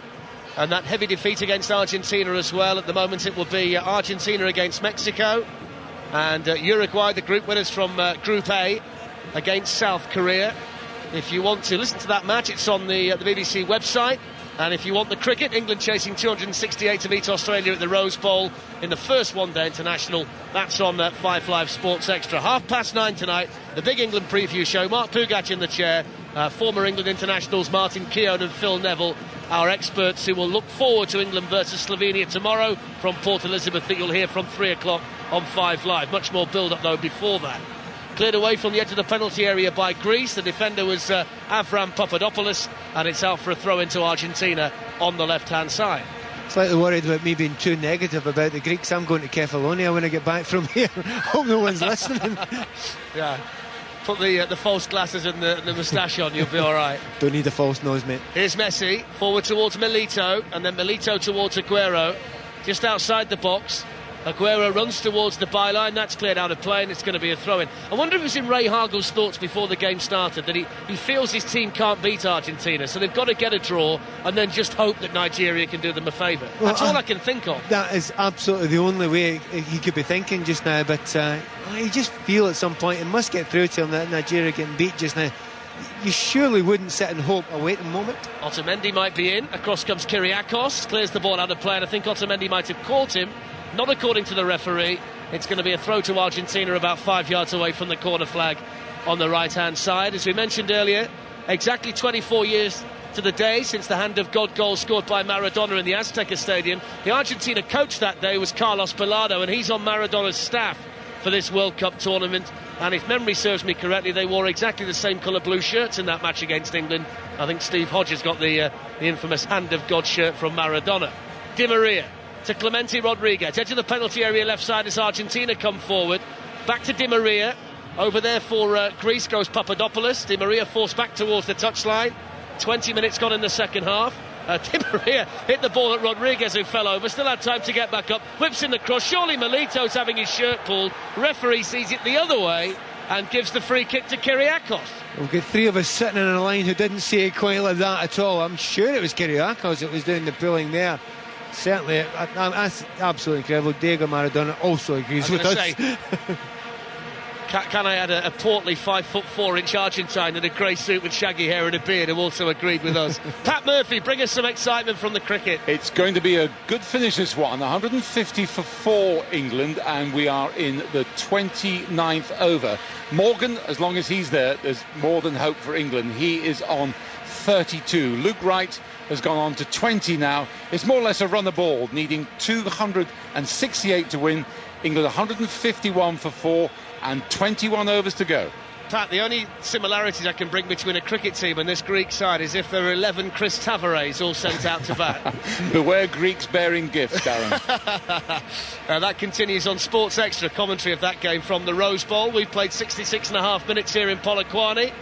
And that heavy defeat against Argentina as well. At the moment, it will be Argentina against Mexico. And Uruguay, the group winners from Group A, against South Korea. If you want to listen to that match, it's on the BBC website. And if you want the cricket, England chasing 268 to meet Australia at the Rose Bowl in the first one-day international. That's on 5 Live Sports Extra. 9:30 tonight, the big England preview show. Mark Pugac in the chair, former England internationals Martin Keown and Phil Neville, our experts who will look forward to England versus Slovenia tomorrow from Port Elizabeth, that you'll hear from 3 o'clock on 5 Live. Much more build-up, though, before that. Cleared away from the edge of the penalty area by Greece. The defender was Avram Papadopoulos, and it's out for a throw into Argentina on the left-hand side. Slightly worried about me being too negative about the Greeks. I'm going to Kefalonia when I get back from here. Hope no one's listening. Yeah. Put the false glasses and the moustache on, you'll be all right. Don't need a false nose, mate. Here's Messi, forward towards Milito, and then Milito towards Aguero, just outside the box. Aguero runs towards the byline. That's cleared out of play, and it's going to be a throw-in. I wonder if it was in Ray Hagel's thoughts before the game started that he feels his team can't beat Argentina, so they've got to get a draw and then just hope that Nigeria can do them a favour. Well, that's all I can think of. That is absolutely the only way he could be thinking just now, but you just feel at some point it must get through to him that Nigeria getting beat just now. You surely wouldn't sit and hope a waiting moment. Otamendi might be in. Across comes Kyriakos, clears the ball out of play, and I think Otamendi might have caught him. Not according to the referee. It's going to be a throw to Argentina about 5 yards away from the corner flag on the right-hand side. As we mentioned earlier, exactly 24 years to the day since the hand of God goal scored by Maradona in the Azteca Stadium. The Argentina coach that day was Carlos Bilardo, and he's on Maradona's staff for this World Cup tournament. And if memory serves me correctly, they wore exactly the same colour blue shirts in that match against England. I think Steve Hodges got the infamous hand of God shirt from Maradona. Di Maria to Clemente Rodriguez, edge of the penalty area left side as Argentina come forward. Back to Di Maria. Over there for Greece goes Papadopoulos. Di Maria forced back towards the touchline. 20 minutes gone in the second half. Di Maria hit the ball at Rodriguez, who fell over. Still had time to get back up. Whips in the cross. Surely Milito's having his shirt pulled. Referee sees it the other way and gives the free kick to Kyriakos. We've got 3 of us sitting in a line who didn't see it quite like that at all. I'm sure it was Kyriakos that was doing the pulling there. Certainly, that's absolutely incredible. Diego Maradona also agrees with us. Can I add a portly 5'4" Argentine in a grey suit with shaggy hair and a beard who also agreed with us. Pat Murphy, bring us some excitement from the cricket. It's going to be a good finish, this one. 150 for 4 England, and we are in the 29th over. Morgan, as long as he's there's more than hope for England. He is on 32. Luke Wright has gone on to 20 now. It's more or less a run the ball, needing 268 to win. England 151 for 4 and 21 overs to go. Pat, the only similarities I can bring between a cricket team and this Greek side is if there are 11 Chris Tavares all sent out to bat. Beware Greeks bearing gifts, Darren. That continues on Sports Extra, commentary of that game from the Rose Bowl. We've played 66.5 minutes here in Polokwane.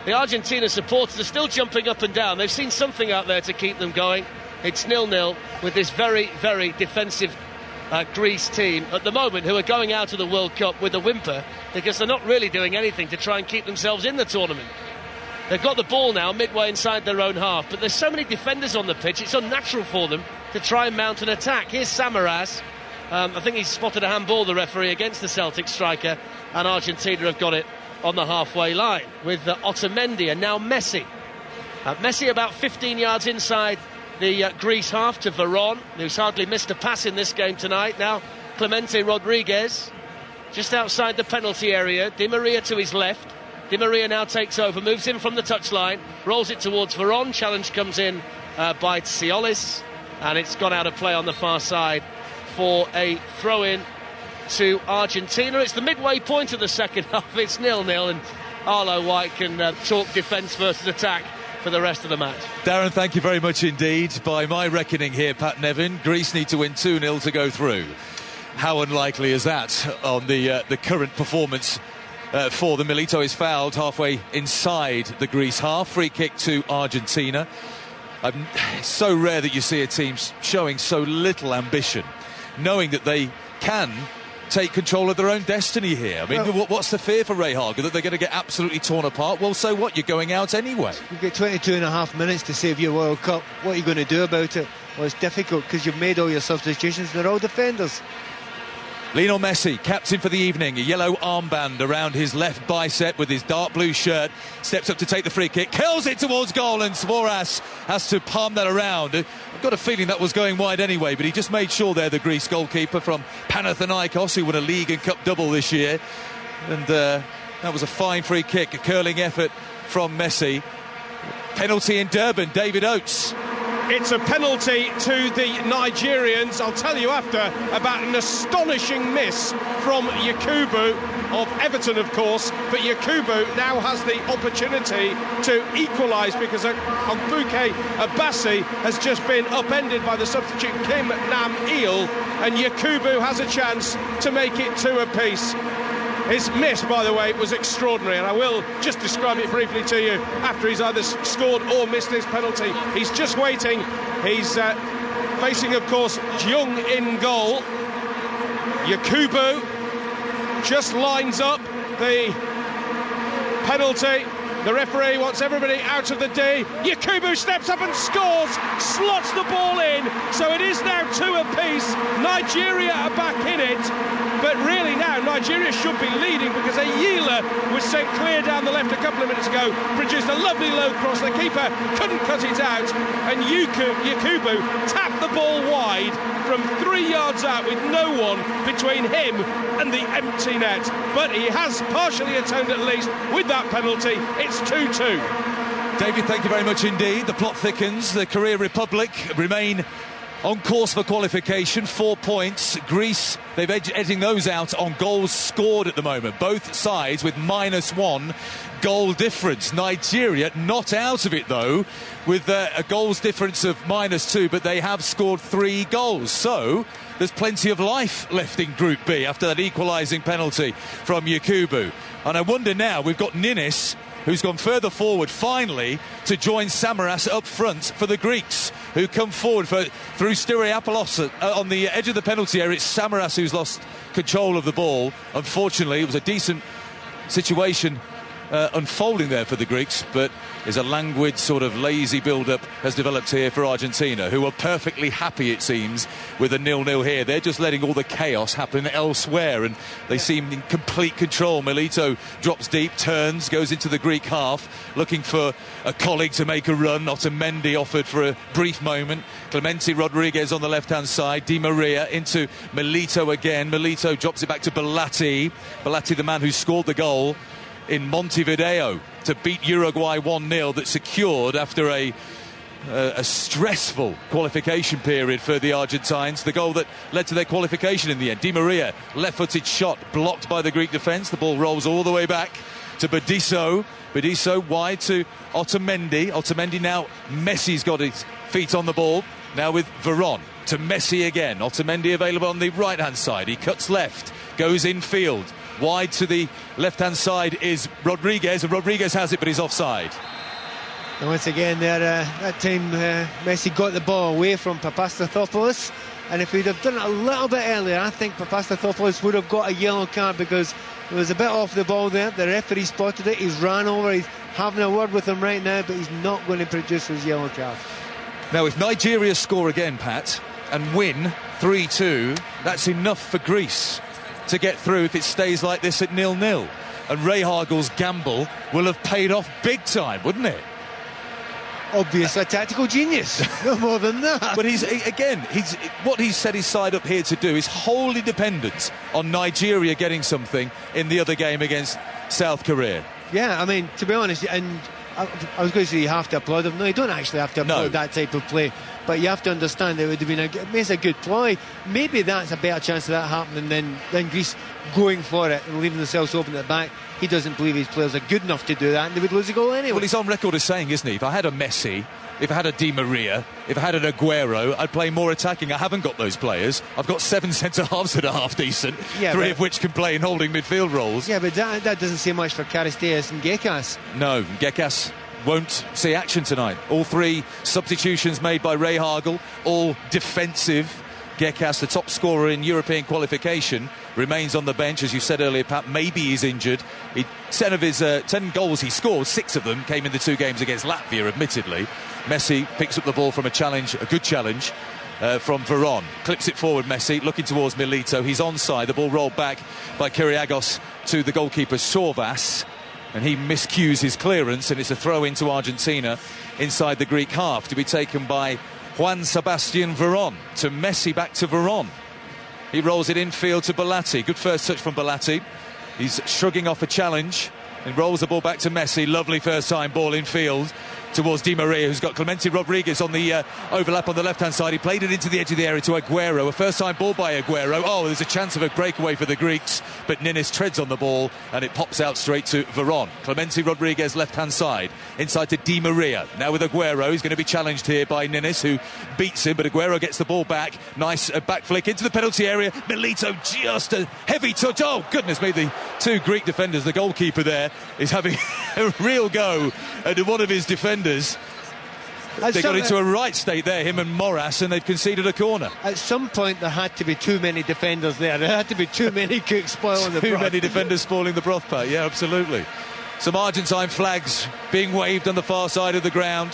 The Argentina supporters are still jumping up and down. They've seen something out there to keep them going. It's 0-0 with this very, very defensive Greece team at the moment, who are going out of the World Cup with a whimper because they're not really doing anything to try and keep themselves in the tournament. They've got the ball now midway inside their own half, but there's so many defenders on the pitch, it's unnatural for them to try and mount an attack. Here's Samaras. I think he's spotted a handball, the referee, against the Celtic striker, and Argentina have got it on the halfway line with Otamendi and now Messi. Messi about 15 yards inside the Greece half to Veron, who's hardly missed a pass in this game tonight. Now Clemente Rodriguez just outside the penalty area. Di Maria to his left. Di Maria now takes over, moves in from the touchline, rolls it towards Veron. Challenge comes in by Tsiolis, and it's gone out of play on the far side for a throw-in to Argentina. It's the midway point of the second half. It's 0-0, and Arlo White can talk defence versus attack for the rest of the match. Darren, thank you very much indeed. By my reckoning here, Pat Nevin, Greece need to win 2-0 to go through. How unlikely is that on the current performance for them? Milito is fouled halfway inside the Greece half. Free kick to Argentina. It's so rare that you see a team showing so little ambition, knowing that they can take control of their own destiny here. I mean, what's the fear for Ray Harger? That they're going to get absolutely torn apart? Well, so what? You're going out anyway. You've got 22.5 minutes to save your World Cup. What are you going to do about it? Well, it's difficult because you've made all your substitutions. They're all defenders. Lionel Messi, captain for the evening, a yellow armband around his left bicep with his dark blue shirt, steps up to take the free kick, kills it towards goal, and Svoras has to palm that around. I've got a feeling that was going wide anyway, but he just made sure there, the Greece goalkeeper from Panathinaikos, who won a league and cup double this year. And that was a fine free kick, a curling effort from Messi. Penalty in Durban, David Oates. It's a penalty to the Nigerians. I'll tell you after about an astonishing miss from Yakubu of Everton, of course, but Yakubu now has the opportunity to equalise because Ogbuke Abassi has just been upended by the substitute Kim Nam-il, and Yakubu has a chance to make it 2 apiece. His miss, by the way, was extraordinary, and I will just describe it briefly to you after he's either scored or missed his penalty. He's just waiting. He's facing, of course, Jung in goal. Yakubu just lines up the penalty. The referee wants everybody out of the D. Yakubu steps up and scores, slots the ball in, so it is now 2 apiece. Nigeria are back in it, but really now Nigeria should be leading because Ayila was sent clear down the left a couple of minutes ago, produced a lovely low cross, the keeper couldn't cut it out, and Yakubu tapped the ball wide from 3 yards out with no one between him and the empty net. But he has partially atoned at least with that penalty. It's 2-2. David, thank you very much indeed. The plot thickens. The Korea Republic remain on course for qualification. 4 points. Greece, they're edging those out on goals scored at the moment. Both sides with -1 goal difference. Nigeria not out of it, though, with a goals difference of -2, but they have scored 3 goals. So there's plenty of life left in Group B after that equalising penalty from Yakubu. And I wonder now, we've got Ninis, who's gone further forward finally to join Samaras up front for the Greeks, who come forward through Styriapoulos on the edge of the penalty area. It's Samaras who's lost control of the ball. Unfortunately, it was a decent situation unfolding there for the Greeks, but is a languid sort of lazy build-up has developed here for Argentina, who are perfectly happy, it seems, with a 0-0 here. They're just letting all the chaos happen elsewhere, and they seem in complete control. Milito drops deep, turns, goes into the Greek half, looking for a colleague to make a run. Otamendi offered for a brief moment. Clemente Rodriguez on the left-hand side. Di Maria into Milito again. Milito drops it back to Belatti. Belatti, the man who scored the goal in Montevideo to beat Uruguay 1-0, that secured after a stressful qualification period for the Argentines, the goal that led to their qualification in the end. Di Maria, left-footed shot, blocked by the Greek defence. The ball rolls all the way back to Bediso. Bediso wide to Otamendi. Otamendi now, Messi's got his feet on the ball. Now with Veron to Messi again. Otamendi available on the right-hand side. He cuts left, goes infield. Wide to the left-hand side is Rodriguez, and Rodriguez has it, but he's offside. And once again, that time Messi got the ball away from Papastathopoulos, and if he'd have done it a little bit earlier, I think Papastathopoulos would have got a yellow card, because it was a bit off the ball there. The referee spotted it, he's ran over, he's having a word with him right now, but he's not going to produce his yellow card. Now, if Nigeria score again, Pat, and win 3-2, that's enough for Greece to get through if it stays like this at 0-0. And Rehagel's gamble will have paid off big time, wouldn't it? Obviously a tactical genius, no more than that. But what he's set his side up here to do is wholly dependent on Nigeria getting something in the other game against South Korea. Yeah, I mean, to be honest, and I was going to say you have to applaud him. No, you don't actually have to applaud that type of play. But you have to understand it would have been a good ploy. Maybe that's a better chance of that happening than Greece going for it and leaving themselves open at the back. He doesn't believe his players are good enough to do that, and they would lose a goal anyway. Well, he's on record as saying, isn't he, if I had a Messi, if I had a Di Maria, if I had an Aguero, I'd play more attacking. I haven't got those players. I've got 7 centre-halves that are half decent, 3 of which can play in holding midfield roles. Yeah, but that doesn't say much for Karisteas and Gekas. No, Gekas won't see action tonight. All 3 substitutions made by Rehagel, all defensive. Gekas, the top scorer in European qualification, remains on the bench, as you said earlier, Pat. Maybe he's injured. 10 of his 10 goals he scored, 6 of them came in the 2 games against Latvia, admittedly. Messi picks up the ball from a good challenge from Veron. Clips it forward, Messi, looking towards Milito. He's onside. The ball rolled back by Kyriagos to the goalkeeper, Sorvas, and he miscues his clearance, and it's a throw into Argentina inside the Greek half, to be taken by Juan Sebastian Veron. To Messi, back to Veron. He rolls it infield to Belatti. Good first touch from Belatti. He's shrugging off a challenge and rolls the ball back to Messi. Lovely first time ball infield towards Di Maria, who's got Clemente Rodriguez on the overlap on the left-hand side. He played it into the edge of the area to Aguero. A first-time ball by Aguero. Oh, there's a chance of a breakaway for the Greeks, but Ninnis treads on the ball and it pops out straight to Veron. Clemente Rodriguez left-hand side, inside to Di Maria. Now with Aguero, he's going to be challenged here by Ninnis, who beats him, but Aguero gets the ball back. Nice back flick into the penalty area. Milito, just a heavy touch. Oh, goodness me, the 2 Greek defenders, the goalkeeper there is having a real go at one of his defenders. They got into a right state there, him and Moras, and they've conceded a corner. At some point there had to be too many defenders there. There had to be too many cooks spoiling the broth. Too many defenders spoiling the broth, Pat. Yeah, absolutely. Some Argentine flags being waved on the far side of the ground.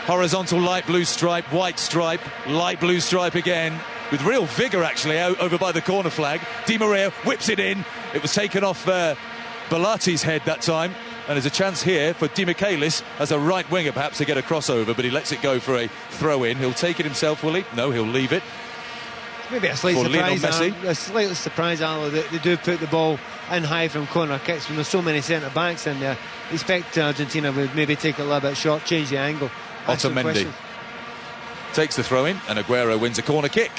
Horizontal light blue stripe, white stripe, light blue stripe again, with real vigour actually over by the corner flag. Di Maria whips it in. It was taken off Belatti's head that time. And there's a chance here for Di Michaelis as a right winger perhaps to get a crossover, but he lets it go for a throw-in. He'll take it himself, will he? No, he'll leave it. Maybe a slight surprise, Arlo, that they do put the ball in high from corner kicks when there's so many centre-backs in there. Expect Argentina would maybe take it a little bit short, change the angle. Otamendi takes the throw-in and Aguero wins a corner kick.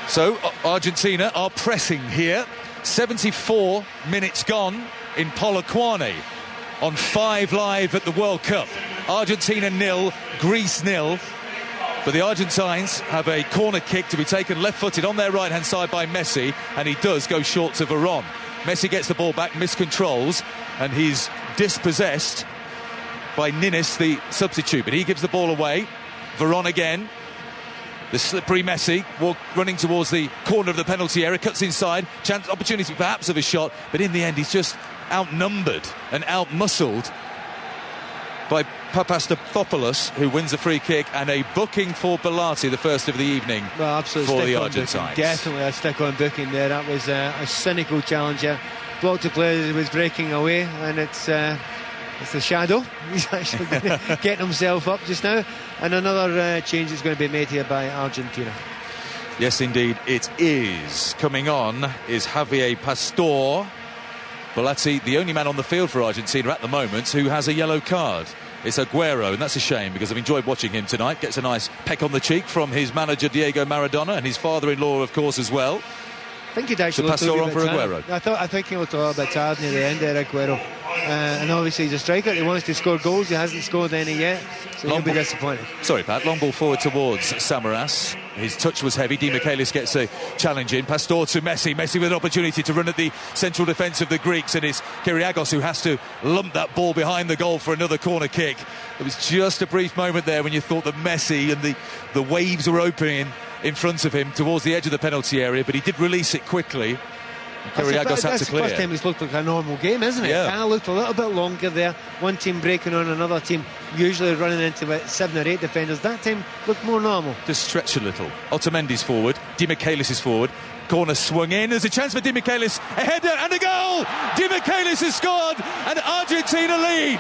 So Argentina are pressing here. 74 minutes gone in Polokwane on 5 Live at the World Cup. Argentina 0, Greece 0. But the Argentines have a corner kick to be taken left-footed on their right-hand side by Messi, and he does go short to Veron. Messi gets the ball back, miscontrols, and he's dispossessed by Ninnis, the substitute. But he gives the ball away. Veron again. The slippery Messi running towards the corner of the penalty area, cuts inside, chance, opportunity perhaps of a shot, but in the end he's just outnumbered and outmuscled by Papastathopoulos, who wins a free kick, and a booking for Belati, the first of the evening. Well, absolutely, for the Argentines. Definitely a stick-on booking there. That was a cynical challenge. Blocked the player as he was breaking away, and it's the shadow. He's actually getting himself up just now. And another change is going to be made here by Argentina. Yes, indeed, it is. Coming on is Javier Pastor. Belati, the only man on the field for Argentina at the moment who has a yellow card. It's Aguero, and that's a shame because I've enjoyed watching him tonight. Gets a nice peck on the cheek from his manager Diego Maradona, and his father-in-law, of course, as well. I think he'd actually Pastor on for Aguero. I think he looked a little bit tired near the end there, Aguero. And obviously he's a striker. He wants to score goals. He hasn't scored any yet, so he'll be disappointed. Sorry, Pat. Long ball forward towards Samaras. His touch was heavy. Di Michaelis gets a challenge in. Pastor to Messi. Messi with an opportunity to run at the central defence of the Greeks, and it's Kyriagos who has to lump that ball behind the goal for another corner kick. It was just a brief moment there when you thought that Messi and the waves were opening in front of him towards the edge of the penalty area, but he did release it quickly. Kyriagos had to clear. That's the first time it's looked like a normal game, isn't it? Yeah. Kind of looked a little bit longer there. One team breaking on another team, usually running into about 7 or 8 defenders. That time looked more normal. Just stretch a little. Otamendi's forward. Di Michaelis is forward. Corner swung in. There's a chance for Di Michaelis. A header and a goal! Di Michaelis has scored and Argentina lead.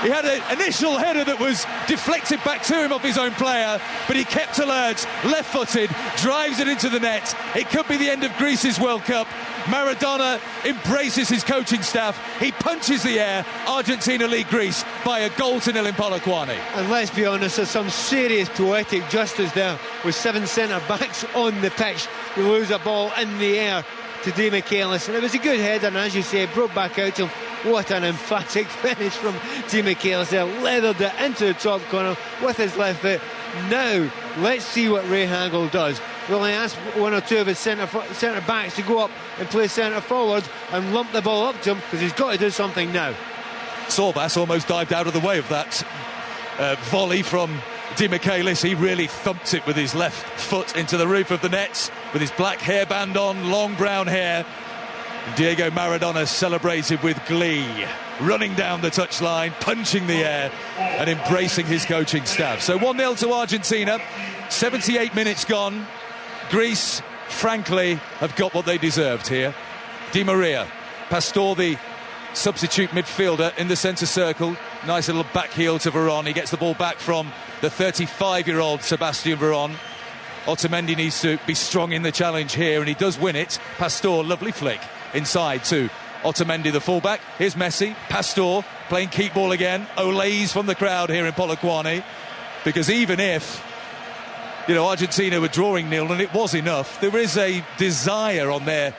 He had an initial header that was deflected back to him off his own player, but he kept alert, left-footed, drives it into the net. It could be the end of Greece's World Cup. Maradona embraces his coaching staff. He punches the air. Argentina lead Greece by 1-0 in Polokwane. And let's be honest, there's some serious poetic justice there with 7 centre-backs on the pitch. You lose a ball in the air to Di Michaelis, and it was a good header, and as you say, it broke back out to him. What an emphatic finish from Di Michaelis there, leathered it into the top corner with his left foot. Now let's see what Ray Hagel does. Will he ask one or two of his centre backs to go up and play centre forward and lump the ball up to him, because he's got to do something now. Sorbas almost dived out of the way of that volley from Di Michaelis. He really thumped it with his left foot into the roof of the net with his black hairband on, long brown hair. Diego Maradona celebrated with glee, running down the touchline, punching the air and embracing his coaching staff. So 1-0 to Argentina, 78 minutes gone. Greece, frankly, have got what they deserved here. Di Maria, Pastor, the substitute midfielder in the centre circle. Nice little back heel to Veron. He gets the ball back from the 35-year-old Sebastian Veron. Otamendi needs to be strong in the challenge here, and he does win it. Pastor, lovely flick inside to Otamendi, the fullback. Here's Messi. Pastor playing keep ball again. Olays from the crowd here in Polokwane, because even if, you know, Argentina were drawing 0 and it was enough, there is a desire on their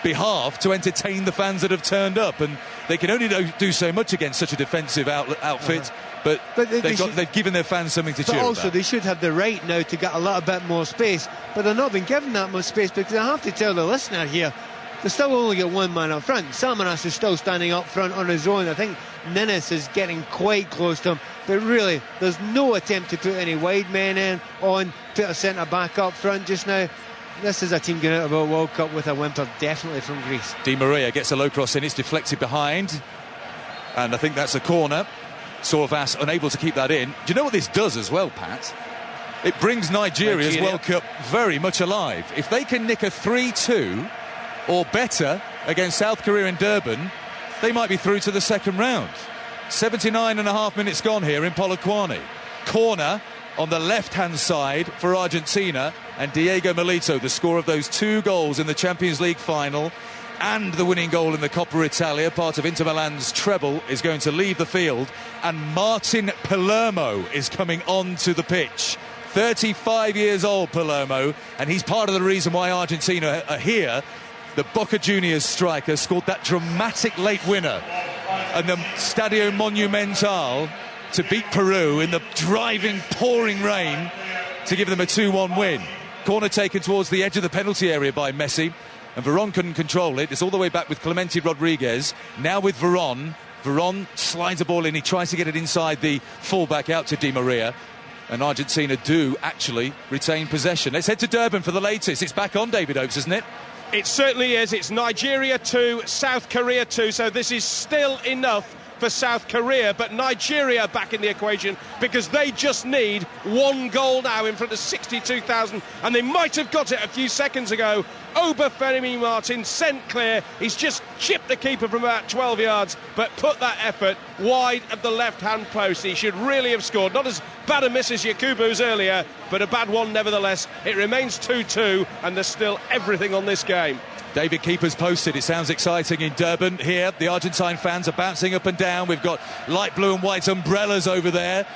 behalf to entertain the fans that have turned up, and they can only do so much against such a defensive outfit. But they've given their fans something to cheer about. But also they should have the right now to get a little bit more space, but they're not being given that much space, because I have to tell the listener here, they still only get one man up front. Samaras is still standing up front on his own. I think Ninnis is getting quite close to him, but really there's no attempt to put any wide men on, put a centre back up front just now. This is a team going out of a World Cup with a whimper, definitely from Greece. Di Maria gets a low cross in, it's deflected behind, and I think that's a corner. Sorbas unable to keep that in. Do you know what this does as well, Pat? It brings Nigeria's World Cup very much alive. If they can nick a 3-2 or better against South Korea in Durban, they might be through to the second round. 79.5 minutes gone here in Polokwane. Corner on the left-hand side for Argentina, and Diego Milito, the scorer of those 2 goals in the Champions League final and the winning goal in the Coppa Italia, part of Inter Milan's treble, is going to leave the field, and Martin Palermo is coming onto the pitch. 35 years old, Palermo, and he's part of the reason why Argentina are here. The Boca Juniors striker scored that dramatic late winner and the Stadio Monumental to beat Peru in the driving, pouring rain to give them a 2-1 win. Corner taken towards the edge of the penalty area by Messi, and Veron couldn't control it. It's all the way back with Clemente Rodriguez. Now with Veron. Veron slides the ball in. He tries to get it inside the fullback out to Di Maria. And Argentina do actually retain possession. Let's head to Durban for the latest. It's back on, David Oakes, isn't it? It certainly is. It's Nigeria 2, South Korea 2, so this is still enough for South Korea, but Nigeria back in the equation because they just need one goal now in front of 62,000, and they might have got it a few seconds ago. Obafemi Martin sent clear. He's just chipped the keeper from about 12 yards, but put that effort wide of the left-hand post. He should really have scored. Not as bad a miss as Yakubu's earlier, but a bad one nevertheless. It remains 2-2, and there's still everything on this game. David Keeper's posted. It sounds exciting in Durban. Here, the Argentine fans are bouncing up and down. We've got light blue and white umbrellas over there.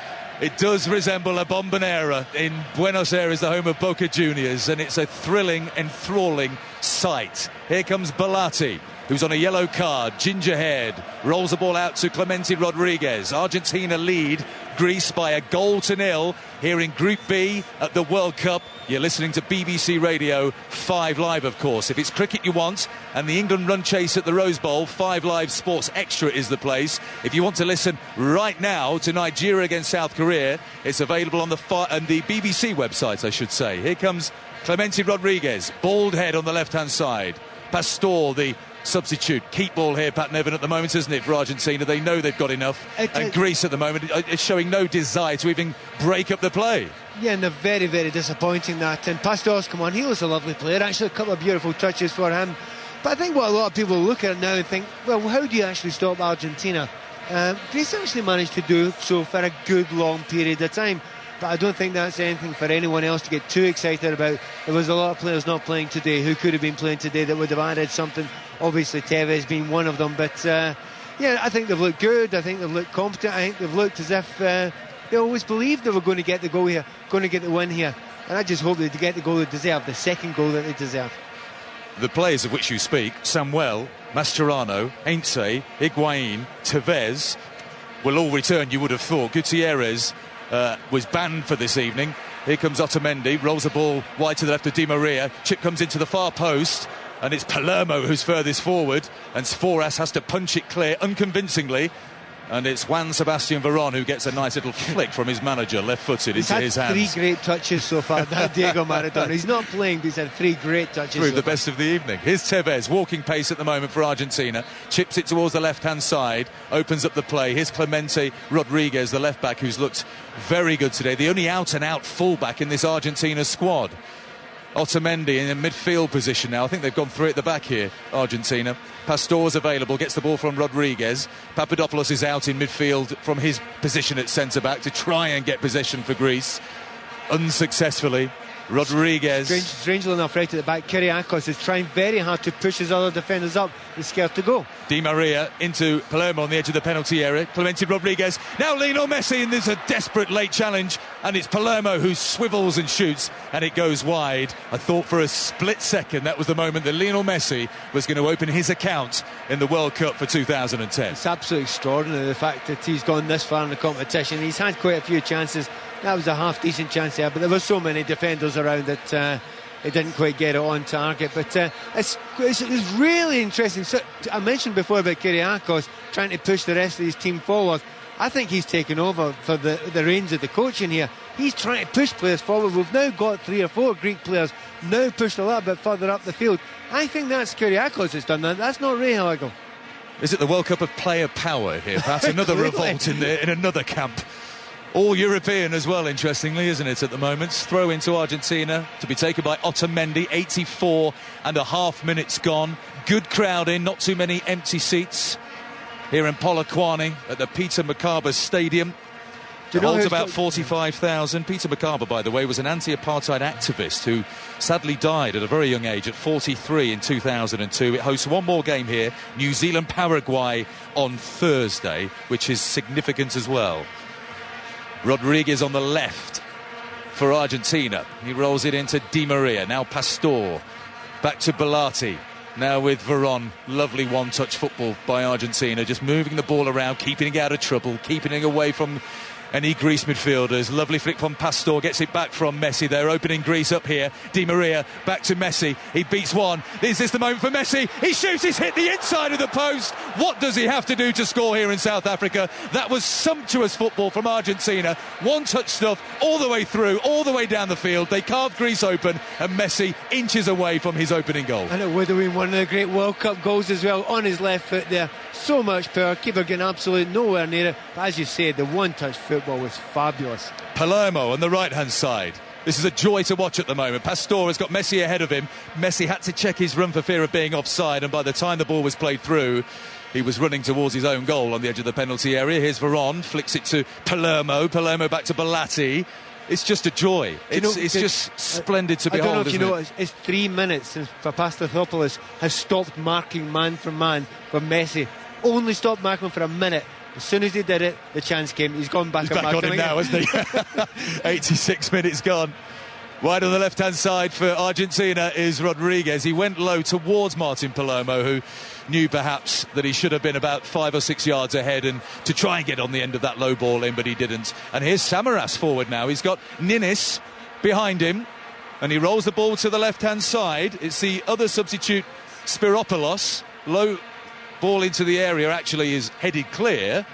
It does resemble a bombonera in Buenos Aires, the home of Boca Juniors, and it's a thrilling, enthralling sight. Here comes Balati, who's on a yellow card, ginger-haired, rolls the ball out to Clemente Rodriguez. Argentina lead Greece by 1-0 here in Group B at the World Cup. You're listening to BBC Radio 5 Live, of course. If it's cricket you want and the England run chase at the Rose Bowl, 5 Live Sports Extra is the place. If you want to listen right now to Nigeria against South Korea, it's available on the BBC website, I should say. Here comes Clemente Rodriguez, bald head on the left-hand side. Pastor, the substitute. Keep ball here, Pat Nevin, at the moment, isn't it, for Argentina? They know they've got enough. And Greece at the moment is showing no desire to even break up the play. Yeah, and they're very, very disappointing, that. And Pastor's come on, he was a lovely player. Actually, a couple of beautiful touches for him. But I think what a lot of people look at now and think, well, how do you actually stop Argentina? Greece actually managed to do so for a good long period of time. But I don't think that's anything for anyone else to get too excited about. There was a lot of players not playing today who could have been playing today that would have added something. Obviously Tevez being one of them, but yeah, I think they've looked good. I think they've looked competent. I think they've looked as if they always believed they were going to get the goal here, going to get the win here, and I just hope they get the goal they deserve, the second goal that they deserve. The players of which you speak, Samuel, Mascherano, Heinze, Higuain, Tevez, will all return, you would have thought. Gutierrez was banned for this evening. Here comes Otamendi, rolls the ball wide to the left of Di Maria. Chip comes into the far post, and it's Palermo who's furthest forward, and Sforas has to punch it clear unconvincingly, and it's Juan Sebastian Veron who gets a nice little flick from his manager, left-footed, into his hands. He's had 3 great touches so far, Diego Maradona. He's not playing, but he's had 3 great touches. Through the best of the evening. Here's Tevez, walking pace at the moment for Argentina, chips it towards the left-hand side, opens up the play. Here's Clemente Rodriguez, the left-back, who's looked very good today, the only out-and-out full-back in this Argentina squad. Otamendi in a midfield position now. I think they've gone 3 at the back here, Argentina. Pastor's available, gets the ball from Rodriguez. Papadopoulos is out in midfield from his position at centre-back to try and get possession for Greece. Unsuccessfully. Rodriguez. Strangely enough, right at the back, Kyriakos is trying very hard to push his other defenders up. He's scared to go. Di Maria into Palermo on the edge of the penalty area. Clemente Rodriguez. Now Lionel Messi, and there's a desperate late challenge, and it's Palermo who swivels and shoots, and it goes wide. I thought for a split second that was the moment that Lionel Messi was going to open his account in the World Cup for 2010. It's absolutely extraordinary, the fact that he's gone this far in the competition. He's had quite a few chances. That was a half-decent chance there, but there were so many defenders around that it didn't quite get it on target. But it's really interesting. So, I mentioned before about Kyriakos trying to push the rest of his team forward. I think he's taken over for the reins of the coaching here. He's trying to push players forward. We've now got 3 or 4 Greek players now pushed a little bit further up the field. I think that's Kyriakos that's done that. That's not Ray Halligan. Is it the World Cup of player power here? Perhaps another revolt in another camp. All European as well, interestingly, isn't it, at the moment? Throw into Argentina to be taken by Otamendi. 84.5 minutes gone. Good crowd in, not too many empty seats here in Polokwane at the Peter Mokaba Stadium. It holds about 45,000. Peter Mokaba, by the way, was an anti-apartheid activist who sadly died at a very young age, at 43 in 2002. It hosts one more game here, New Zealand-Paraguay on Thursday, which is significant as well. Rodriguez on the left for Argentina. He rolls it into Di Maria. Now Pastor. Back to Balati. Now with Veron. Lovely one-touch football by Argentina. Just moving the ball around, keeping it out of trouble, keeping it away from any Greece midfielders. Lovely flick from Pastore, gets it back from Messi. They're opening Greece up here. Di Maria back to Messi. He beats one. Is this the moment for Messi? He shoots, he's hit the inside of the post. What does he have to do to score here in South Africa? That was sumptuous football from Argentina. One-touch stuff all the way through, all the way down the field. They carved Greece open, and Messi inches away from his opening goal. And it would have been one of the great World Cup goals as well, on his left foot there. So much power, keeper getting absolutely nowhere near it. But as you said, the one-touch football was fabulous. Palermo on the right-hand side. This is a joy to watch at the moment. Pastore has got Messi ahead of him. Messi had to check his run for fear of being offside, and by the time the ball was played through, he was running towards his own goal on the edge of the penalty area. Here's Veron, flicks it to Palermo. Palermo back to Belatti. It's just a joy. It's just splendid to behold. I don't know if you know, it's 3 minutes since Papastathopoulos has stopped marking man for man for Messi. Only stopped marking for a minute. As soon as he did it, the chance came. He's gone back. He's back on him now, hasn't he? 86 minutes gone. Wide on the left-hand side for Argentina is Rodriguez. He went low towards Martin Palermo, who knew perhaps that he should have been about 5 or 6 yards ahead and to try and get on the end of that low ball in, but he didn't. And here's Samaras forward now. He's got Ninis behind him, and he rolls the ball to the left-hand side. It's the other substitute, Spiropoulos. Low ball into the area actually is headed clear.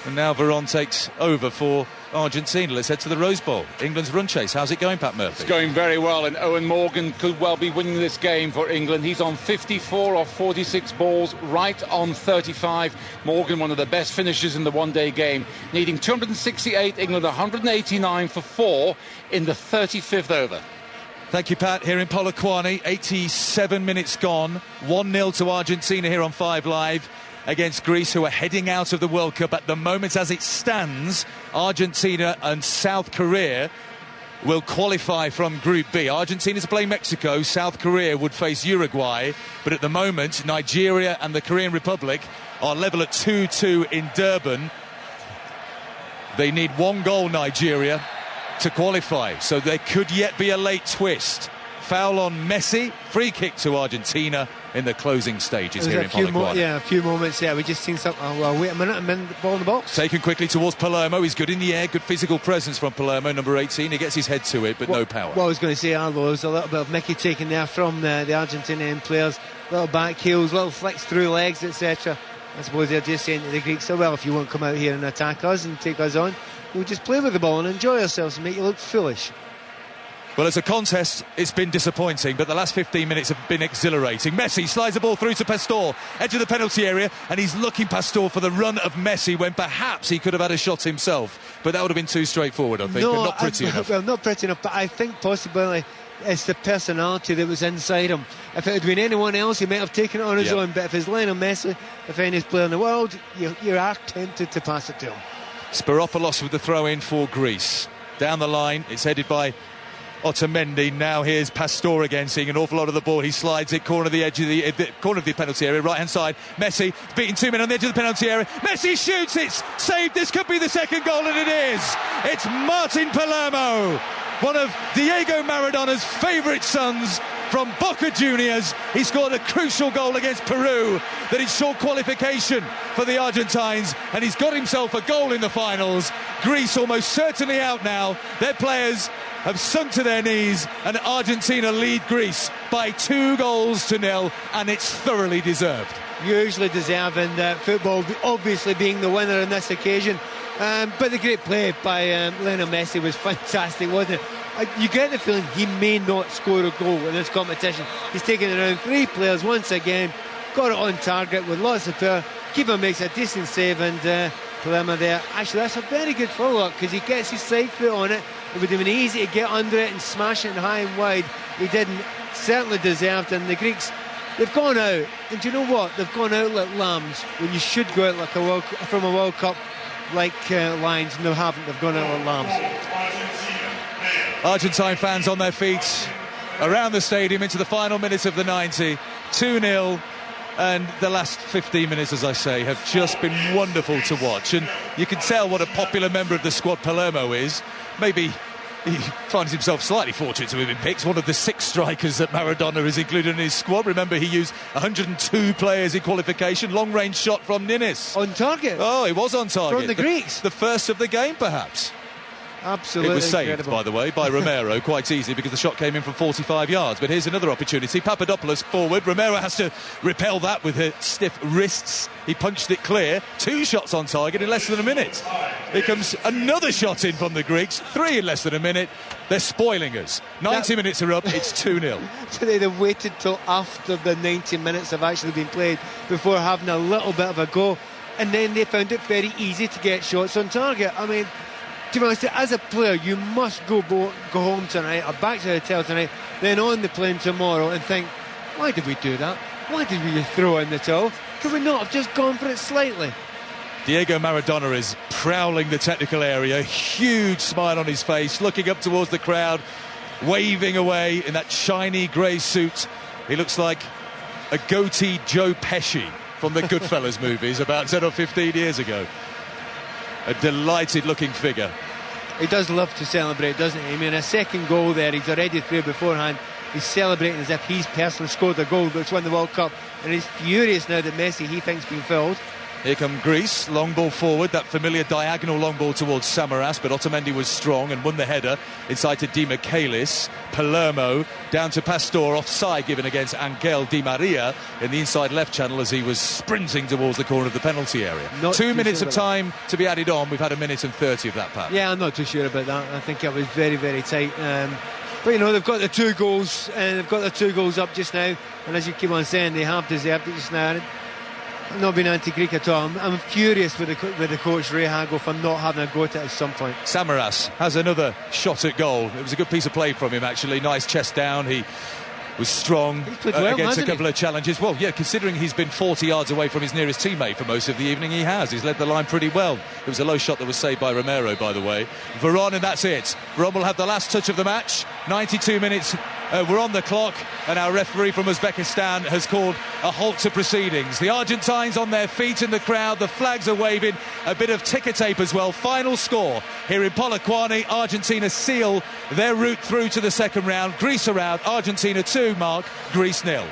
And now Veron takes over for Argentina. Let's head to the Rose Bowl. England's run chase. How's it going, Pat Murphy? It's going very well, and Owen Morgan could well be winning this game for England. He's on 54 off 46 balls, right on 35. Morgan, one of the best finishers in the one-day game, needing 268. England 189 for 4 in the 35th over. Thank you, Pat. Here in Polokwane, 87 minutes gone. 1-0 to Argentina here on 5 Live against Greece, who are heading out of the World Cup. At the moment, as it stands, Argentina and South Korea will qualify from Group B. Argentina's playing Mexico. South Korea would face Uruguay. But at the moment, Nigeria and the Korean Republic are level at 2-2 in Durban. They need 1 goal, Nigeria, to qualify, so there could yet be a late twist. Foul on Messi, free kick to Argentina in the closing stages here in Polokwane. A few moments there. We just seen something. Oh, well, wait a minute, and then the ball in the box. Taken quickly towards Palermo. He's good in the air, good physical presence from Palermo, number 18. He gets his head to it, but no power. What I was going to say, Arlo, was a little bit of Mickey taken there from the Argentinian players. Little back heels, little flicks through legs, etc. I suppose they're just saying to the Greeks, so well, if you won't come out here and attack us and take us on, we'll just play with the ball and enjoy ourselves and make you look foolish. Well, as a contest, it's been disappointing, but the last 15 minutes have been exhilarating. Messi slides the ball through to Pastore, edge of the penalty area, and he's looking, Pastore, for the run of Messi when perhaps he could have had a shot himself. But that would have been too straightforward, I think, and not pretty enough. Well, not pretty enough, but I think possibly it's the personality that was inside him. If it had been anyone else, he might have taken it on his own, but if it's Lionel Messi, if any player in the world, you are tempted to pass it to him. Spiropoulos with the throw-in for Greece. Down the line, it's headed by Otamendi. Now here's Pastore again, seeing an awful lot of the ball. He slides it, corner of the edge of the corner of the penalty area, right hand side. Messi beating 2 men on the edge of the penalty area. Messi shoots, it's saved. This could be the second goal, and it is. It's Martin Palermo, one of Diego Maradona's favourite sons from Boca Juniors. He scored a crucial goal against Peru that ensured qualification for the Argentines, and he's got himself a goal in the finals. Greece almost certainly out now. Their players have sunk to their knees, and Argentina lead Greece by 2-0, and it's thoroughly deserved. Usually deserved, and football obviously being the winner on this occasion. But the great play by Lionel Messi was fantastic, wasn't it? You get the feeling he may not score a goal in this competition. He's taken around 3 players once again, got it on target with lots of power. Keeper makes a decent save, and Palermo there. Actually, that's a very good follow-up because he gets his side foot on it. It would have been easy to get under it and smash it high and wide. He didn't. Certainly deserved, and the Greeks, they've gone out. And do you know what? They've gone out like lambs when you should go out like from a World Cup like lions, and they haven't. They've gone out like lambs. Argentine fans on their feet around the stadium into the final minutes of the 90. 2-0. And the last 15 minutes, as I say, have just been wonderful to watch. And you can tell what a popular member of the squad Palermo is. Maybe he finds himself slightly fortunate to have been picked. One of the 6 strikers that Maradona is included in his squad. Remember, he used 102 players in qualification. Long-range shot from Ninnis. On target. Oh, he was on target. From the Greeks. The first of the game, perhaps. Absolutely It was saved, incredible. by the way, by Romero quite easily because the shot came in from 45 yards. But here's another opportunity. Papadopoulos forward. Romero has to repel that with her stiff wrists. He punched it clear. 2 shots on target in less than a minute. Here comes another shot in from the Greeks. 3 in less than a minute. They're spoiling us. 90 minutes are up. It's 2-0. So they'd have waited till after the 90 minutes have actually been played before having a little bit of a go. And then they found it very easy to get shots on target. I mean, to be honest, as a player, you must go home tonight or back to the hotel tonight, then on the plane tomorrow and think, why did we do that? Why did we throw in the towel? Could we not have just gone for it slightly? Diego Maradona is prowling the technical area, huge smile on his face, looking up towards the crowd, waving away in that shiny grey suit. He looks like a goatee Joe Pesci from the Goodfellas movies about 10 or 15 years ago. A delighted looking figure. He does love to celebrate, doesn't he? I mean, a second goal there, he's already through beforehand. He's celebrating as if he's personally scored the goal that's won the World Cup, and he's furious now that Messi, he thinks, been fouled. Here come Greece, long ball forward, that familiar diagonal long ball towards Samaras, but Otamendi was strong and won the header inside to Di Michaelis. Palermo down to Pastor, offside given against Angel Di Maria in the inside left channel as he was sprinting towards the corner of the penalty area. 2 minutes of time to be added on. We've had 1 minute and 30 of that, Pat. Yeah, I'm not too sure about that. I think it was very, very tight. But you know, they've got the 2 goals, and they've got the 2 goals up just now. And as you keep on saying, they have deserved it just now. I'm not being anti-Greek at all. I'm furious with the coach Ray Hagel for not having a go at it at some point. Samaras has another shot at goal. It was a good piece of play from him, actually. Nice chest down. He was strong against a couple of challenges. Well, yeah, considering he's been 40 yards away from his nearest teammate for most of the evening, he has. He's led the line pretty well. It was a low shot that was saved by Romero, by the way. Veron, and that's it. Veron will have the last touch of the match. 92 minutes. We're on the clock, and our referee from Uzbekistan has called a halt to proceedings. The Argentines on their feet in the crowd, the flags are waving, a bit of ticker tape as well. Final score here in Polokwane. Argentina seal their route through to the second round. Greece are out, Argentina 2, Mark, Greece 0.